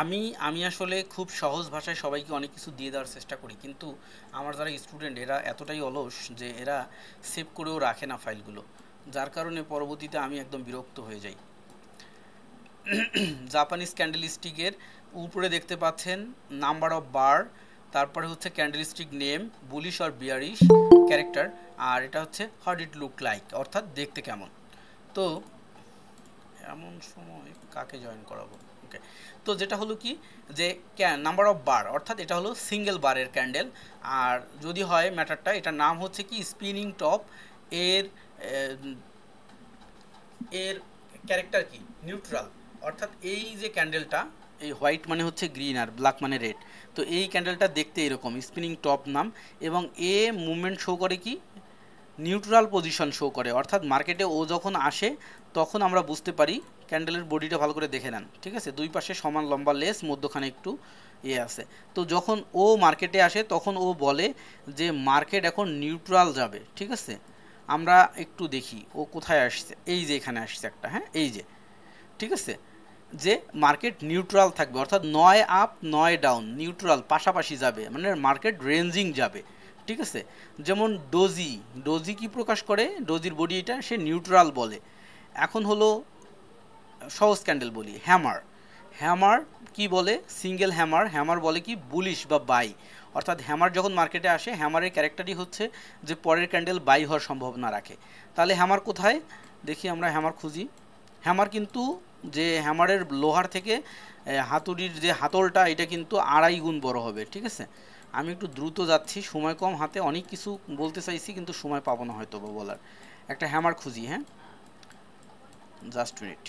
আমি আমি আসলে খুব সহজ ভাষায় সবাইকে অনেক কিছু দিয়ে দেওয়ার চেষ্টা করি, কিন্তু আমার যারা স্টুডেন্ট এরা এতটাই অলস যে এরা সেভ করেও রাখে না ফাইলগুলো, যার কারণে পরবর্তীতে আমি একদম বিরক্ত হয়ে যাই। জাপানিজ ক্যান্ডেলস্টিকের উপরে দেখতে পাচ্ছেন নাম্বার অফ বার, তারপরে হচ্ছে ক্যান্ডেলস্টিক নেম, বুলিশ আর বিয়ারিশ ক্যারেক্টার, আর এটা হচ্ছে হাউ ডিড লুক লাইক, অর্থাৎ দেখতে কেমন। তো এমন সময় কাকে জয়েন করাবো, ওকে। তো যেটা হলো কি যে নাম্বার অফ বার, অর্থাৎ এটা হলো সিঙ্গেল বারের ক্যান্ডেল, আর যদি হয় ম্যাটারটা, এটার নাম হচ্ছে কি স্পিনিং টপ, এর এর ক্যারেক্টার কি নিউট্রাল, অর্থাৎ এই যে ক্যান্ডেলটা, এই হোয়াইট মানে হচ্ছে গ্রিন আর ব্ল্যাক মানে রেড, তো এই ক্যান্ডেলটা দেখতে এরকম স্পিনিং টপ নাম, এবং এ মুভমেন্ট শো করে কি নিউট্রাল পজিশন শো করে, অর্থাৎ মার্কেটে ও যখন আসে তখন আমরা বুঝতে পারি। ক্যান্ডেলের বডিটা ভালো করে দেখে নেন, ঠিক আছে, দুই পাশে সমান লম্বা লেস, মধ্যখানে একটু ইয়ে আছে। তো যখন ও মার্কেটে আসে তখন ও বলে যে মার্কেট এখন নিউট্রাল যাবে, ঠিক আছে। আমরা একটু দেখি ও কোথায় আসছে, এই যে এখানে আসছে একটা, হ্যাঁ এই যে, ঠিক আছে, যে মার্কেট নিউট্রাল থাকবে, অর্থাৎ 9 আপ 9 ডাউন, নিউট্রাল পাশাপাশি যাবে, মানে মার্কেট রেঞ্জিং যাবে, ঠিক আছে। যেমন ডোজি, ডোজি কি প্রকাশ করে, ডোজির বডি এটা, সে নিউট্রাল বলে। এখন হলো সহজ ক্যান্ডেল বলি, হ্যামার, হ্যামার কি বলে, সিঙ্গেল হ্যামার, হ্যামার বলে কি বুলিশ বা বাই, অর্থাৎ হ্যামার যখন মার্কেটে আসে হ্যামারের ক্যারেক্টারই হচ্ছে যে পরের ক্যান্ডেল বাই হওয়ার সম্ভাবনা রাখে। তাহলে হ্যামার কোথায় দেখি, আমরা হ্যামার খুঁজি। হ্যামার কিন্তু যে হ্যামারের লোহার থেকে হাতুড়ির যে হাতলটা, এটা কিন্তু 2.5 গুণ বড় হবে, ঠিক আছে। আমি একটু দ্রুত যাচ্ছি, সময় কম হাতে, অনেক কিছু বলতে চাইছি কিন্তু সময় পাবো না হয়তো বা বলার। একটা হ্যামার খুঁজি, হ্যাঁ জাস্ট মিনিট,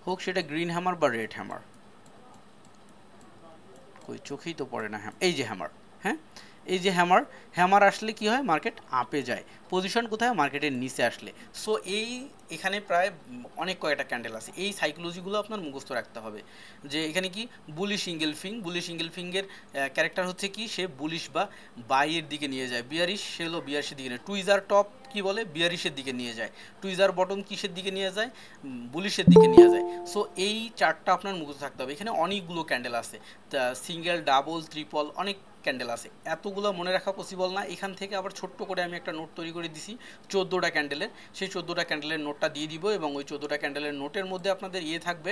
হোক সেটা গ্রিন হ্যামার বা রেড হ্যামার, কই চোখেই তো পড়ে না, হ্যাঁ এই যে হ্যামার, হ্যাঁ এই যে হ্যামার, হ্যামার আসলে কি হয়, মার্কেট আপে যায়। পজিশন কোথায়, মার্কেটের নিচে আসলে। সো এই এখানে প্রায় অনেক কয়েকটা ক্যান্ডেল আছে, এই সাইকোলজিগুলো আপনার মুখস্থ রাখতে হবে। যে এখানে কি বুলি সিঙ্গেল ফিং, বুলি সিঙ্গেল ফিঙ্গের ক্যারেক্টার হচ্ছে কি, সে বুলিশ বা বাইয়ের দিকে নিয়ে যায়, বিয়ারিশ সে হলো বিয়ারিশের দিকে নিয়ে, টুইজার টপ কি বলে, বিয়ারিশের দিকে নিয়ে যায়, টুইজার বটম কিসের দিকে নিয়ে যায়, বুলিশের দিকে নিয়ে যায়। সো এই চারটা আপনার মুখস্থ থাকতে হবে। এখানে অনেকগুলো ক্যান্ডেল আছে, সিঙ্গেল ডাবল ট্রিপল অনেক ক্যান্ডেল আছে, এতগুলো মনে রাখা পসিবল না। এখান থেকে আবার ছোট্ট করে আমি একটা নোট তৈরি করে দিছি 14টা ক্যান্ডেলের, সেই 14টা ক্যান্ডেলের নোটটা দিয়ে দিব, এবং ওই 14টা ক্যান্ডেলের নোটের মধ্যে আপনাদের ইয়ে থাকবে,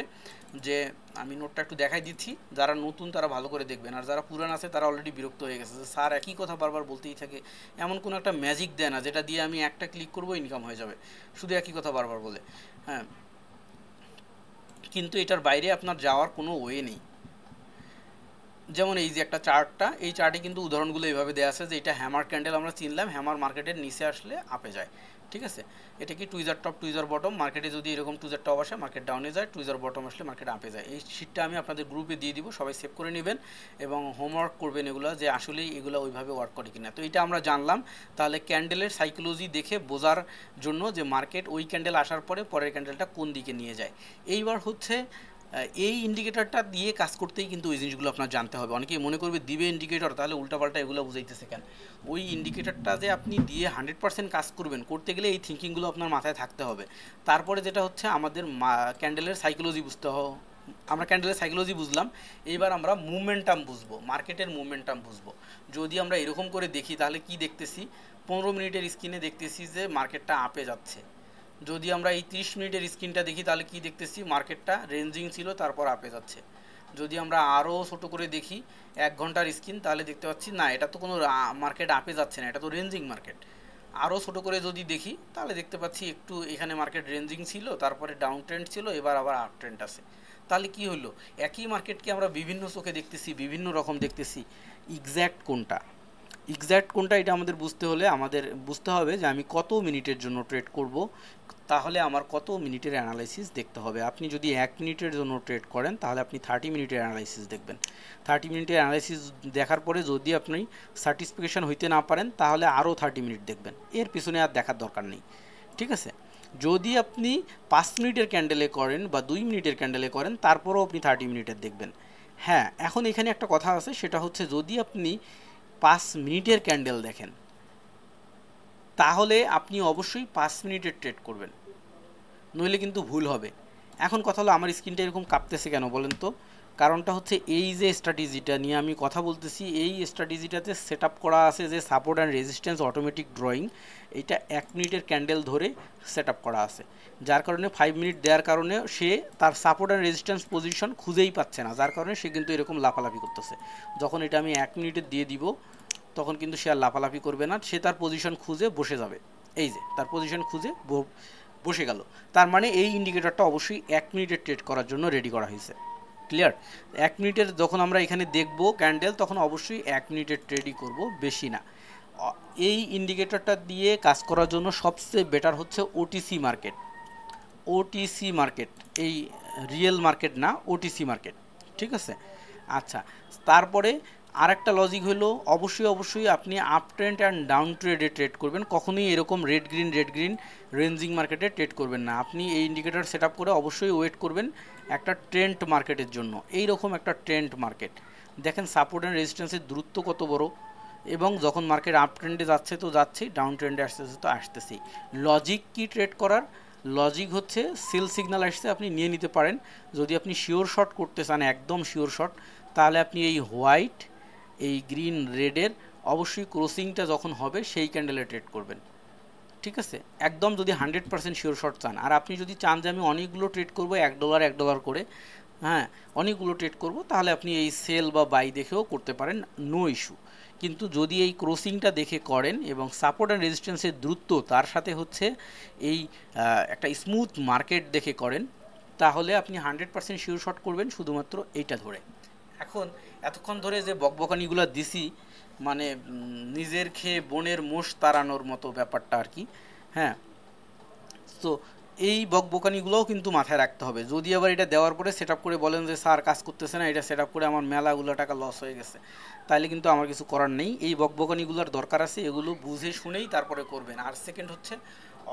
যে আমি নোটটা একটু দেখাই দিচ্ছি, যারা নতুন তারা ভালো করে দেখবেন, আর যারা পুরান আছে তারা অলরেডি বিরক্ত হয়ে গেছে যে স্যার একই কথা বারবার বলতেই থাকে, এমন কোনো একটা ম্যাজিক দেয় না যেটা দিয়ে আমি একটা ক্লিক করবো ইনকাম হয়ে যাবে, শুধু একই কথা বারবার বলে, হ্যাঁ। কিন্তু এটার বাইরে আপনার যাওয়ার কোনো ওয়ে নেই। যেমন এই যে একটা চার্টটা, এই চার্টে কিন্তু উদাহরণগুলো এইভাবে দেওয়া আছে যে এটা হ্যামার ক্যান্ডেল আমরা চিনলাম, হ্যামার মার্কেটের নিচে আসলে আপে যায়, ঠিক আছে। এটা কি টুইজার টপ টুইজার বটম, মার্কেটে যদি এরকম টুইজার টপ আসে মার্কেট ডাউনে যায়, টুইজার বটম আসলে মার্কেট আপে যায়। এই শিটটা আমি আপনাদের গ্রুপে দিয়ে দিব, সবাই সেভ করে নেবেন এবং হোমওয়ার্ক করবেন এগুলো, যে আসলেই এগুলো ওইভাবে ওয়ার্ক করে কিনা। তো এটা আমরা জানলাম, তাহলে ক্যান্ডেলের সাইকোলজি দেখে বোঝার জন্য যে মার্কেট ওই ক্যান্ডেল আসার পরে পরের ক্যান্ডেলটা কোন দিকে নিয়ে যায়। এইবার হচ্ছে এই ইন্ডিকেটরটা দিয়ে কাজ করতেই কিন্তু ওই জিনিসগুলো আপনার জানতে হবে। অনেকেই মনে করবে দিবে ইন্ডিকেটর তাহলে উল্টাপাল্টা এগুলো বুঝাইতেছে কেন। ওই ইন্ডিকেটরটা যে আপনি দিয়ে 100% কাজ করবেন, করতে গেলে এই থিঙ্কিংগুলো আপনার মাথায় থাকতে হবে। তারপরে যেটা হচ্ছে আমাদের ক্যান্ডেলের সাইকোলজি বুঝতে হবে। আমরা ক্যান্ডেলের সাইকোলজি বুঝলাম, এইবার আমরা মুভমেন্টাম বুঝবো, মার্কেটের মুভমেন্টাম বুঝবো। যদি আমরা এরকম করে দেখি তাহলে কি দেখতেছি, 15 মিনিটের স্ক্রিনে দেখতেছি যে মার্কেটটা আপে যাচ্ছে। যদি আমরা এই 30 মিনিটের স্ক্রিনটা দেখি তাহলে কি দেখতেছি, মার্কেটটা রেঞ্জিং ছিল তারপর আপে যাচ্ছে। যদি আমরা আরও ছোটো করে দেখি 1 ঘন্টার স্ক্রিন, তাহলে দেখতে পাচ্ছি না, এটা তো কোনো মার্কেট আপে যাচ্ছে না, এটা তো রেঞ্জিং মার্কেট। আরও ছোটো করে যদি দেখি তাহলে দেখতে পাচ্ছি একটু এখানে মার্কেট রেঞ্জিং ছিল, তারপরে ডাউন ট্রেন্ড ছিল, এবার আবার আপ ট্রেন্ড আছে। তাহলে কি হলো, একই মার্কেটকে আমরা বিভিন্ন চোখে দেখতেছি, বিভিন্ন রকম দেখতেছি। এক্স্যাক্ট কোনটা এটা আমাদের বুঝতে হবে যে আমি কত মিনিটের জন্য ট্রেড করব, তাহলে আমার কত মিনিটের অ্যানালাইসিস দেখতে হবে। আপনি যদি 1 মিনিটের জন্য ট্রেড করেন তাহলে আপনি 30 মিনিটের অ্যানালাইসিস দেখবেন। 30 মিনিটের অ্যানালাইসিস দেখার পরে যদি আপনি স্যাটিসফ্যাকশন হইতে না পারেন তাহলে আরও 30 মিনিট দেখবেন, এর পিছনে আর দেখার দরকার নেই। ঠিক আছে, যদি আপনি 5 মিনিটের ক্যান্ডেলে করেন বা 2 মিনিটের ক্যান্ডেলে করেন তারপরেও আপনি 30 মিনিটের দেখবেন। হ্যাঁ, এখন এখানে একটা কথা আছে, সেটা হচ্ছে যদি আপনি 5 মিনিটের ক্যান্ডেল দেখেন তাহলে আপনি অবশ্যই 5 মিনিটের ট্রেড করবেন, নইলে কিন্তু ভুল হবে। এখন কথা হলো আমার স্ক্রিনটা এরকম কাঁপতেছে কেন বলেন তো? কারণটা হচ্ছে এই যে স্ট্র্যাটেজিটা নিয়ে আমি কথা বলতেছি, এই স্ট্র্যাটেজিটাতে সেট আপ করা আছে যে support and resistance automatic drawing, এইটা 1 মিনিটের ক্যান্ডেল ধরে সেট আপ করা আছে। যার কারণে 5 মিনিট দেওয়ার কারণে সে তার সাপোর্ট অ্যান্ড রেজিস্ট্যান্স পজিশন খুঁজেই পাচ্ছে না, যার কারণে সে কিন্তু এরকম লাফালাফি করতেছে। যখন এটা আমি 1 মিনিটে দিয়ে দিব তখন কিন্তু সে আর লাফালাফি করবে না, সে তার পজিশন খুঁজে বসে যাবে। এই যে তার পজিশন খুঁজে বসে গেল, তার মানে এই ইন্ডিকেটরটা অবশ্যই 1 মিনিটের ট্রেড করার জন্য রেডি করা হয়েছে। ক্লিয়ার? 1 মিনিটের যখন আমরা এখানে দেখব ক্যান্ডেল, তখন অবশ্যই 1 মিনিটের ট্রেডই করব, বেশি না। এই ইন্ডিকেটরটা দিয়ে কাজ করার জন্য সবচেয়ে বেটার হচ্ছে ওটিসি মার্কেট। ওটিসি মার্কেট, এই রিয়েল মার্কেট না, ওটিসি মার্কেট। ঠিক আছে, আচ্ছা। তারপরে আরেকটা লজিক হলো অবশ্যই আপনি আপ ট্রেন্ড অ্যান্ড ডাউন ট্রেডে ট্রেড করবেন, কখনোই এরকম রেড গ্রিন রেঞ্জিং মার্কেটে ট্রেড করবেন না। আপনি এই ইন্ডিকেটর সেট আপ করে অবশ্যই ওয়েট করবেন একটা ট্রেন্ড মার্কেটের জন্য। এই রকম একটা ট্রেন্ড মার্কেট দেখেন, সাপোর্ট অ্যান্ড রেজিস্ট্যান্সের দূরত্ব কত বড়, এবং যখন মার্কেট আপ ট্রেন্ডে যাচ্ছে তো যাচ্ছেই, ডাউন ট্রেন্ডে আসতেছে তো আসতেছেই। লজিক কি ট্রেড করার? লজিক হচ্ছে সেল সিগন্যাল আসছে আপনি নিয়ে নিতে পারেন। যদি আপনি শিওর শর্ট করতে চান, একদম শিওর শর্ট, তাহলে আপনি এই হোয়াইট, এই গ্রিন, রেডের অবশ্যই ক্রসিংটা যখন হবে সেই ক্যান্ডেলে ট্রেড করবেন। ঠিক আছে, একদম যদি 100% শিওর শর্ট চান। আর আপনি যদি চান যে আমি অনেকগুলো ট্রেড করবো $1 করে, হ্যাঁ অনেকগুলো ট্রেড করব, তাহলে আপনি এই সেল বা বাই দেখেও করতে পারেন, নো ইস্যু। কিন্তু যদি এই ক্রসিংটা দেখে করেন এবং সাপোর্ট অ্যান্ড রেজিস্ট্যান্সের দ্রুত তার সাথে হচ্ছে এই একটা স্মুথ মার্কেট দেখে করেন, তাহলে আপনি 100% শিওর শট করবেন শুধুমাত্র এইটা ধরে। এখন এতক্ষণ ধরে যে বকবকানিগুলো দিছি, মানে নিজের খেয়ে বনের মোষ তাড়ানোর মতো ব্যাপারটা আর কি। হ্যাঁ, তো এই বকবকানিগুলোও কিন্তু মাথায় রাখতে হবে। যদি আবার এটা দেওয়ার পরে সেট আপ করে বলেন যে স্যার কাজ করতেছে না, এটা সেট আপ করে আমার মেলাগুলো টাকা লস হয়ে গেছে, তাহলে কিন্তু আমার কিছু করার নেই। এই বকবকানিগুলোর দরকার আছে, এগুলো বুঝে শুনেই তারপরে করবেন। আর সেকেন্ড হচ্ছে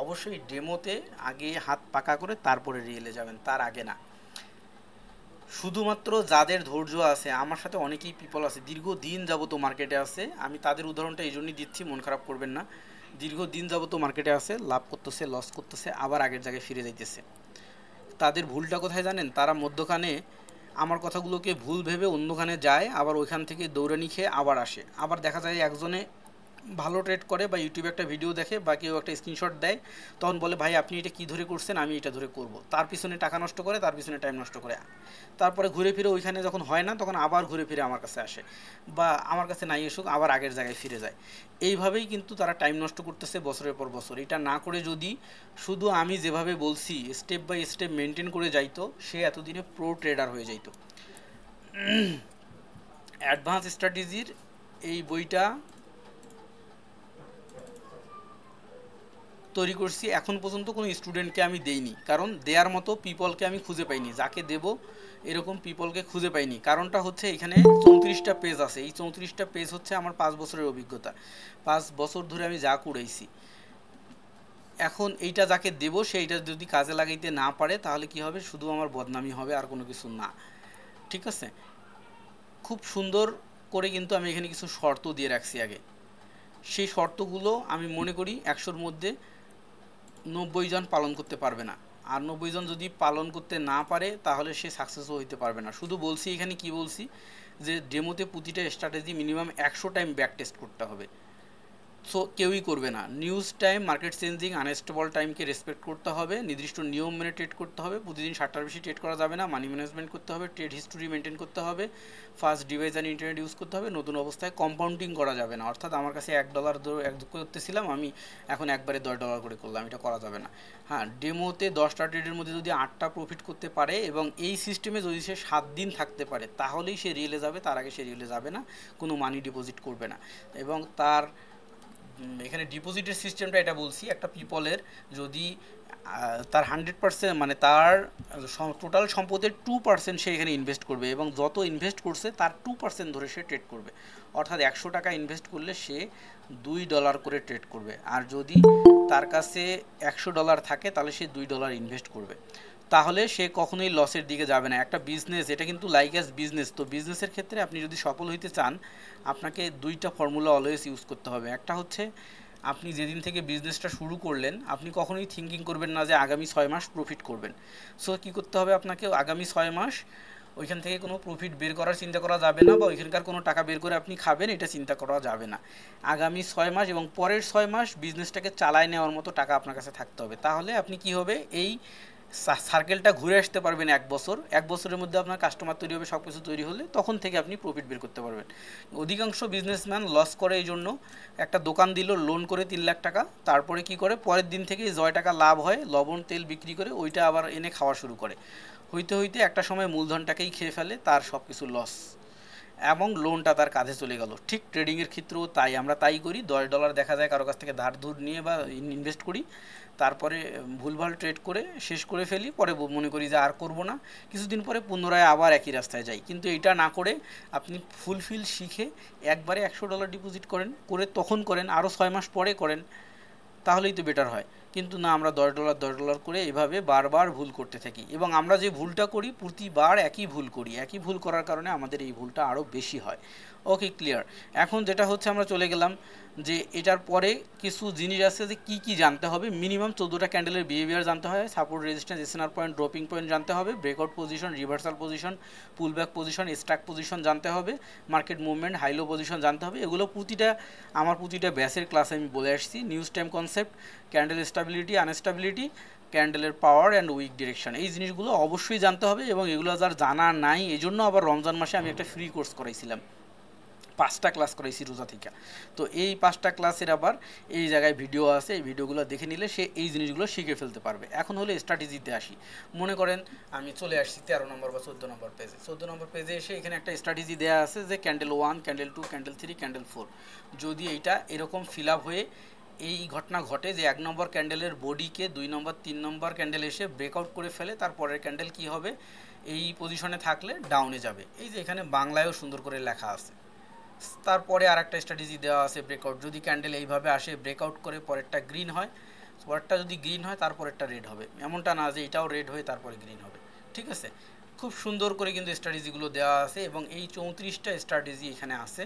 অবশ্যই ডেমোতে আগে হাত পাকা করে তারপরে রিয়েলে যাবেন, তার আগে না। শুধুমাত্র যাদের ধৈর্য আছে, আমার সাথে অনেকেই পিপল আছে দীর্ঘদিন যাবত মার্কেটে আছে, আমি তাদের উদাহরণটা এই জন্যই দিচ্ছি, মন খারাপ করবেন না। দীর্ঘদিন যাবত মার্কেটে আছে, লাভ করতেছে, লস করতেছে, আবার আগের জায়গায় ফিরে যাইতেছে। তাদের ভুলটা কোথায় জানেন? তারা মধ্যখানে আমার কথাগুলোকে ভুল ভেবে অন্যখানে যায়, আবার ওইখান থেকে দৌড়ানি খেয়ে আবার আসে। আবার দেখা যায় একজনে ভালো ট্রেড করে বা ইউটিউবে একটা ভিডিও দেখে বা কেউ একটা স্ক্রিনশট দেয়, তখন বলে ভাই আপনি এটা কী ধরে করছেন, আমি এটা ধরে করব। তার পিছনে টাকা নষ্ট করে, তার পিছনে টাইম নষ্ট করে, তারপরে ঘুরে ফিরে ওইখানে যখন হয় না তখন আবার ঘুরে ফিরে আমার কাছে আসে, বা আমার কাছে নাই এসুক আবার আগের জায়গায় ফিরে যায়। এইভাবেই কিন্তু তারা টাইম নষ্ট করতেছে বছরের পর বছর। এটা না করে যদি শুধু আমি যেভাবে বলছি স্টেপ বাই স্টেপ মেনটেন করে যাইতো, সে এতদিনে প্রো ট্রেডার হয়ে যাইতো। অ্যাডভান্স স্ট্র্যাটেজির এই বইটা তৈরি করছি, এখন পর্যন্ত কোনো স্টুডেন্টকে আমি দেইনি, কারণ দেওয়ার মতো পিপলকে আমি খুঁজে পাইনি, যাকে দেব এরকম পিপলকে খুঁজে পাইনি। কারণটা হচ্ছে এখানে 34টা পেজ আছে, এই 34টা পেজ হচ্ছে আমার 5 বছরের অভিজ্ঞতা। 5 বছর ধরে আমি যা করেছি, এখন এইটা যাকে দেব সেইটা যদি কাজে লাগাইতে না পারে তাহলে কি হবে, শুধু আমার বদনামি হবে আর কোনো কিছু না। ঠিক আছে, খুব সুন্দর করে কিন্তু আমি এখানে কিছু শর্ত দিয়ে রাখছি আগে। সেই শর্তগুলো আমি মনে করি 100-র মধ্যে 90 জন পালন করতে পারবে না। আর 90 জন যদি পালন করতে না পারে তাহলে সে সাকসেসও হইতে পারবে না। শুধু বলছি এখানে কি বলছি, যে ডেমোতে প্রতিটা strategy minimum 100 time back test করতে হবে। সো কেউই করবে না। News time, market changing, unstable টাইমকে রেসপেক্ট করতে হবে, নির্দিষ্ট নিয়ম মেনে ট্রেড করতে হবে, প্রতিদিন 7টার বেশি ট্রেড করা যাবে না, মানি ম্যানেজমেন্ট করতে হবে, ট্রেড হিস্টোরি মেনটেন করতে হবে, ফার্স্ট ডিভাইস আর ইন্টারনেট ইউজ করতে হবে, নতুন অবস্থায় কম্পাউন্ডিং করা যাবে না। অর্থাৎ আমার কাছে $1 করতেছিলাম, আমি এখন একবারে $10 করে করলাম, এটা করা যাবে না। হ্যাঁ, ডেমোতে 10টা ট্রেডের মধ্যে যদি 8টা প্রফিট করতে পারে এবং এই সিস্টেমে যদি সে 7 দিন থাকতে পারে তাহলেই সে রিয়েলে যাবে, তার আগে সে রিয়েলে যাবে না, কোনো মানি ডিপোজিট করবে না। এবং তার এখানে ডিপোজিটের সিস্টেমটা এটা বলছি, একটা পিপলের যদি তার 100% মানে তার টোটাল সম্পদের 2% সে এখানে ইনভেস্ট করবে এবং যত ইনভেস্ট করছে তার 2% ধরে সে ট্রেড করবে। অর্থাৎ 100 টাকা ইনভেস্ট করলে সে $2 করে ট্রেড করবে। আর যদি তার কাছে $100 থাকে তাহলে সে $2 ইনভেস্ট করবে। তাহলে সে কখনোই লসের দিকে যাবে না। একটা বিজনেস, এটা কিন্তু লাইক অ্যাজ বিজনেস। তো বিজনেসের ক্ষেত্রে আপনি যদি সফল হইতে চান আপনাকে 2টা ফর্মুলা অলওয়েজ ইউজ করতে হবে। একটা হচ্ছে আপনি যেদিন থেকে বিজনেসটা শুরু করলেন আপনি কখনোই থিঙ্কিং করবেন না যে আগামী 6 মাস প্রফিট করবেন। সো কী করতে হবে আপনাকে, আগামী 6 মাস ওইখান থেকে কোনো প্রফিট বের করার চিন্তা করা যাবে না, বা ওইখানকার কোনো টাকা বের করে আপনি খাবেন এটা চিন্তা করা যাবে না। আগামী 6 মাস এবং পরের 6 মাস বিজনেসটাকে চালায় নেওয়ার মতো টাকা আপনার কাছে থাকতে হবে। তাহলে আপনি কি হবে, এই সার্কেলটা ঘুরে আসতে পারবেন 1 বছর। 1 বছরের মধ্যে আপনার কাস্টমার তৈরি হবে, সব কিছু তৈরি হলে তখন থেকে আপনি প্রফিট বের করতে পারবেন। অধিকাংশ বিজনেসম্যান লস করে এই জন্য, একটা দোকান দিল লোন করে 3 লাখ টাকা, তারপরে কি করে পরের দিন থেকে জয় টাকা লাভ হয়, লবণ তেল বিক্রি করে ওইটা আবার এনে খাওয়া শুরু করে। হইতে হইতে একটা সময় মূলধনটাকেই খেয়ে ফেলে, তার সব কিছু লস এবং লোনটা তার কাঁধে চলে গেল। ঠিক ট্রেডিংয়ের ক্ষেত্রেও তাই, আমরা তাই করি। $10 দেখা যায় কারো কাছ থেকে ধার ধুর নিয়ে বা ইনভেস্ট করি, তারপরে ভুলভাল ট্রেড করে শেষ করে ফেলি, পরে মনে করি যে আর করব না, কিছুদিন পরে পুনরায় আবার একই রাস্তায় যাই। কিন্তু এটা না করে আপনি ফুলফিল শিখে একবারে $100 ডিপোজিট করেন, করে তখন করেন, আরও 6 মাস পরে করেন, তাহলেই তো বেটার হয়। কিন্তু না, আমরা $10 করে এভাবে বারবার ভুল করতে থাকি এবং আমরা যে ভুলটা করি প্রতিবার একই ভুল করি। একই ভুল করার কারণে আমাদের এই ভুলটা আরও বেশি হয়। ওকে, ক্লিয়ার। এখন যেটা হচ্ছে আমরা চলে গেলাম যে এটার পরে কিছু জিনিস আছে যে কি কি জানতে হবে। মিনিমাম 14টা ক্যান্ডেলের বিহেভিয়ার জানতে হয়, support, resistance, SNR point, dropping point জানতে হবে, breakout position, reversal position, pullback position, struck position জানতে হবে, মার্কেট মুভমেন্ট, হাইলো পজিশন জানতে হবে। এগুলো প্রতিটা ব্যাচের ক্লাসে আমি বলে আসছি। News time concept, candle stability, unstability, ক্যান্ডেলের পাওয়ার অ্যান্ড উইক ডিরেকশন, এই জিনিসগুলো অবশ্যই জানতে হবে। এবং এগুলো যার জানা নাই, এই জন্য আবার রমজান মাসে আমি একটা ফ্রি কোর্স করাইছিলাম, 5টা ক্লাস করাইছি রোজা থেকে। তো এই 5টা ক্লাসের আবার এই জায়গায় ভিডিও আছে, এই ভিডিওগুলো দেখে নিলে সে এই জিনিসগুলো শিখে ফেলতে পারবে। এখন হলে স্ট্র্যাটেজিতে আসি। মনে করেন আমি চলে আসছি 13 নম্বর বা 14 নম্বর পেজে। 14 নম্বর পেজে এসে এখানে একটা স্ট্র্যাটেজি দেওয়া আছে যে ক্যান্ডেল 1, ক্যান্ডেল 2, ক্যান্ডেল 3, ক্যান্ডেল 4। যদি এইটা এরকম ফিল আপ হয়ে এই ঘটনা ঘটে যে 1 নম্বর ক্যান্ডেলের বডিকে 2 নম্বর 3 নম্বর ক্যান্ডেল এসে ব্রেকআউট করে ফেলে, তারপরের ক্যান্ডেল কি হবে, এই পজিশনে থাকলে ডাউনে যাবে। এই যে এখানে বাংলায়ও সুন্দর করে লেখা আছে। তারপরে আর একটা স্ট্র্যাটেজি দেওয়া আছে ব্রেকআউট, যদি ক্যান্ডেল এইভাবে আসে ব্রেকআউট করে পরেরটা গ্রিন হয়, পরেরটা যদি গ্রিন হয় তারপরেরটা রেড হবে, এমনটা না যে এটাও রেড হয়ে তারপরে গ্রিন হবে। ঠিক আছে, খুব সুন্দর করে কিন্তু স্ট্র্যাটেজিগুলো দেওয়া আছে এবং এই 34টা স্ট্র্যাটেজি এখানে আছে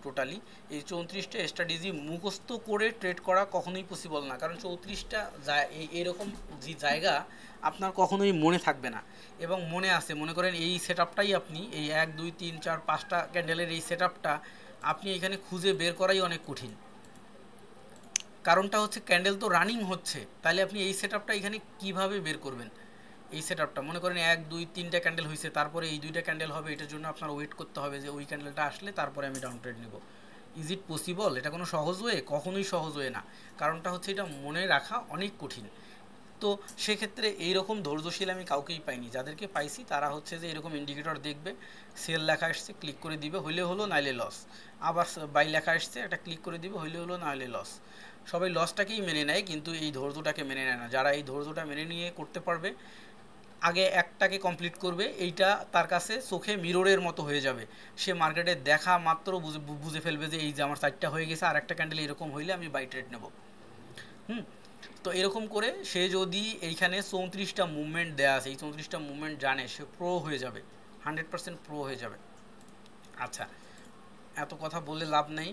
টোটালি। এই 34টা স্ট্র্যাটেজি মুখস্থ করে ট্রেড করা কখনোই পসিবল না, কারণ 34টা এরকম যে জায়গা আপনার কখনোই মনে থাকবে না। এবং মনে আছে, মনে করেন এই সেট আপটাই আপনি এই 1, 2, 3, 4, 5টা ক্যান্ডেলের এই সেট আপটা আপনি এখানে খুঁজে বের করাই অনেক কঠিন। কারণটা হচ্ছে ক্যান্ডেল তো রানিং হচ্ছে, তাহলে আপনি এই সেট আপটা এখানে কীভাবে বের করবেন। এই সেট আপটা মনে করেন 1, 2, 3টা ক্যান্ডেল হয়েছে, তারপরে এই 2টা ক্যান্ডেল হবে, এটার জন্য আপনার ওয়েট করতে হবে যে ওই ক্যান্ডেলটা আসলে তারপরে আমি ডাউন ট্রেড নেব। Is it possible? এটা কোনো সহজ ওয়ে? কখনোই সহজ ওয়ে না। কারণটা হচ্ছে এটা মনে রাখা অনেক কঠিন। তো সেক্ষেত্রে এইরকম ধৈর্যশীল আমি কাউকেই পাইনি। যাদেরকে পাইছি তারা হচ্ছে যে এরকম ইন্ডিকেটর দেখবে, সেল লেখা আসছে ক্লিক করে দিবে, হইলে হলো নাইলে লস। আবার বাই লেখা আসছে, একটা ক্লিক করে দিবে, হইলে হলো নাইলে লস। সবাই লসটাকেই মেনে নেয় কিন্তু এই ধৈর্যটাকে মেনে নেয় না। যারা এই ধৈর্যটা মেনে নিয়ে করতে পারবে, আগে একটাকে কমপ্লিট করবে, এইটা তার কাছে চোখে মিররের মতো হয়ে যাবে। সে মার্কেটে দেখা মাত্র বুঝে ফেলবে যে এই যে আমার 4টা হয়ে গেছে, আর একটা ক্যান্ডেল এরকম হইলে আমি বাই ট্রেড নেব। তো এরকম করে সে যদি এইখানে 34টা মুভমেন্ট দেয়া আছে, এই 34টা মুভমেন্ট জানে, সে প্রো হয়ে যাবে, 100% প্রো হয়ে যাবে। আচ্ছা, এত কথা বলে লাভ নেই।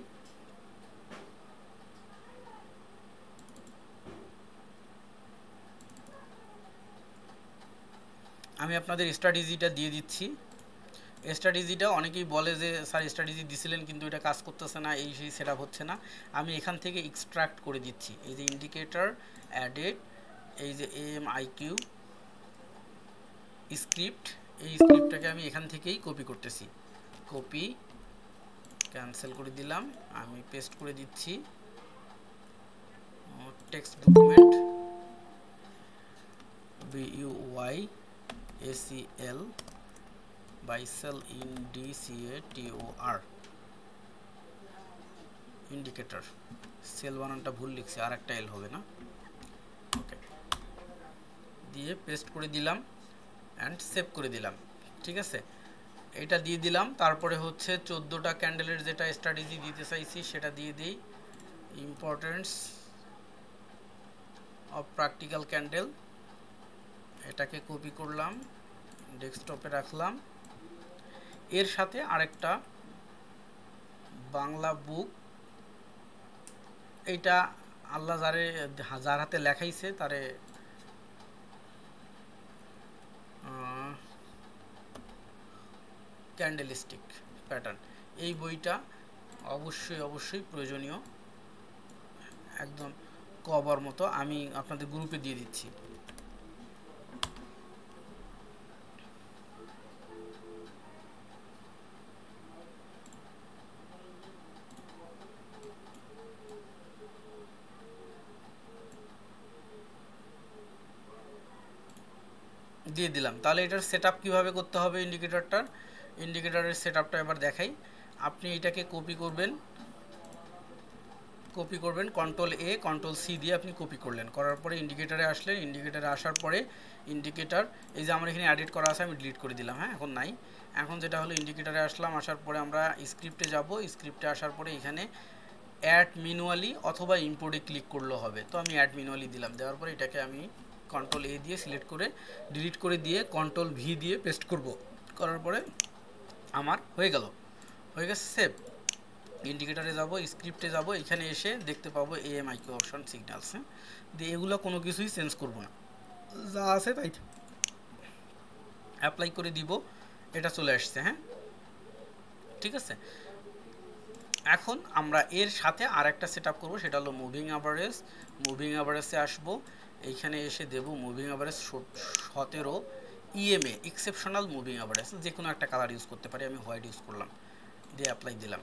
আমি আপনাদের স্ট্র্যাটেজিটা দিয়ে দিচ্ছি। স্ট্র্যাটেজিটা অনেকেই বলে যে স্যার স্ট্র্যাটেজি দিছিলেন কিন্তু এটা কাজ করতেছে না, এই সেই সেটআপ হচ্ছে না। আমি এখান থেকে এক্সট্রাক্ট করে দিচ্ছি। এই যে ইন্ডিকেটর অ্যাডেড, এই যে AMIQ স্ক্রিপ্ট, এই স্ক্রিপ্টটাকে আমি এখান থেকেই কপি করতেছি। কপি, ক্যান্সেল করে দিলাম, আমি পেস্ট করে দিচ্ছি। Text document BUYACL buy sell INDICATOR indicator, sell বানানটা ভুল লিখছি, আর একটা এল হবে না। ওকে, দিয়ে পেস্ট করে দিলাম অ্যান্ড সেভ করে দিলাম। ঠিক আছে, এটা দিয়ে দিলাম। তারপরে হচ্ছে 14টা ক্যান্ডেলের যেটা স্ট্র্যাটেজি দিতে চাইছি সেটা দিয়ে দিই। ইম্পর্টেন্স অফ প্র্যাকটিক্যাল ক্যান্ডেল, এটাকে কপি করলাম, ডেস্কটপে রাখলাম। এর সাথে আরেকটা বাংলা বুক, এইটা আল্লাহ যার হাতে লেখাইছে তারে ক্যান্ডেলস্টিক প্যাটার্ন, এই বইটা অবশ্যই প্রয়োজনীয়, একদম কভার মতো। আমি আপনাদের গ্রুপে দিয়ে দিচ্ছি। দিয়ে দিলাম। তাহলে এটার সেটআপ কিভাবে করতে হবে, ইন্ডিকেটরের সেটআপটা এবার দেখাই। আপনি এটাকে কপি করবেন, কন্ট্রোল A কন্ট্রোল C দিয়ে আপনি কপি করলেন, করার পরে ইন্ডিকেটরে আসলেন। ইন্ডিকেটরে আসার পরে ইন্ডিকেটর, এই যে আমার এখানে এডিট করা আছে আমি ডিলিট করে দিলাম, হ্যাঁ এখন নাই। এখন যেটা হলো ইন্ডিকেটরে আসলাম, আসার পরে আমরা স্ক্রিপ্টে যাব, স্ক্রিপ্টে আসার পরে এখানে অ্যাড ম্যানুয়ালি অথবা ইম্পোর্টে ক্লিক করলেও হবে। তো আমি অ্যাড ম্যানুয়ালি দিলাম, দেওয়ার পরে এটাকে আমি কন্ট্রোল A দিয়ে সিলেক্ট করে ডিলিট করে দিয়ে কন্ট্রোল V দিয়ে পেস্ট করব, করার পরে আমার হয়ে গেছে সেভ। ইন্ডিকেটরে যাব, স্ক্রিপ্টে যাব, এখানে এসে দেখতে পাবো AMIQ অপশন সিগন্যালস, হ্যাঁ দিয়ে এগুলো কোনো কিছুই চেঞ্জ করব না, যা আছে তাই অ্যাপ্লাই করে দিব, এটা চলে আসছে। হ্যাঁ ঠিক আছে, এখন আমরা এর সাথে আরেকটা সেটআপ করব, সেটা হলো মুভিং অ্যাভারেজ। মুভিং অ্যাভারেজে আসবো, এইখানে এসে দেব moving average 17 EMA exceptional moving average, যে কোনো একটা কালার ইউজ করতে পারি, আমি হোয়াইট ইউজ করলাম, দিয়ে অ্যাপ্লাই দিলাম।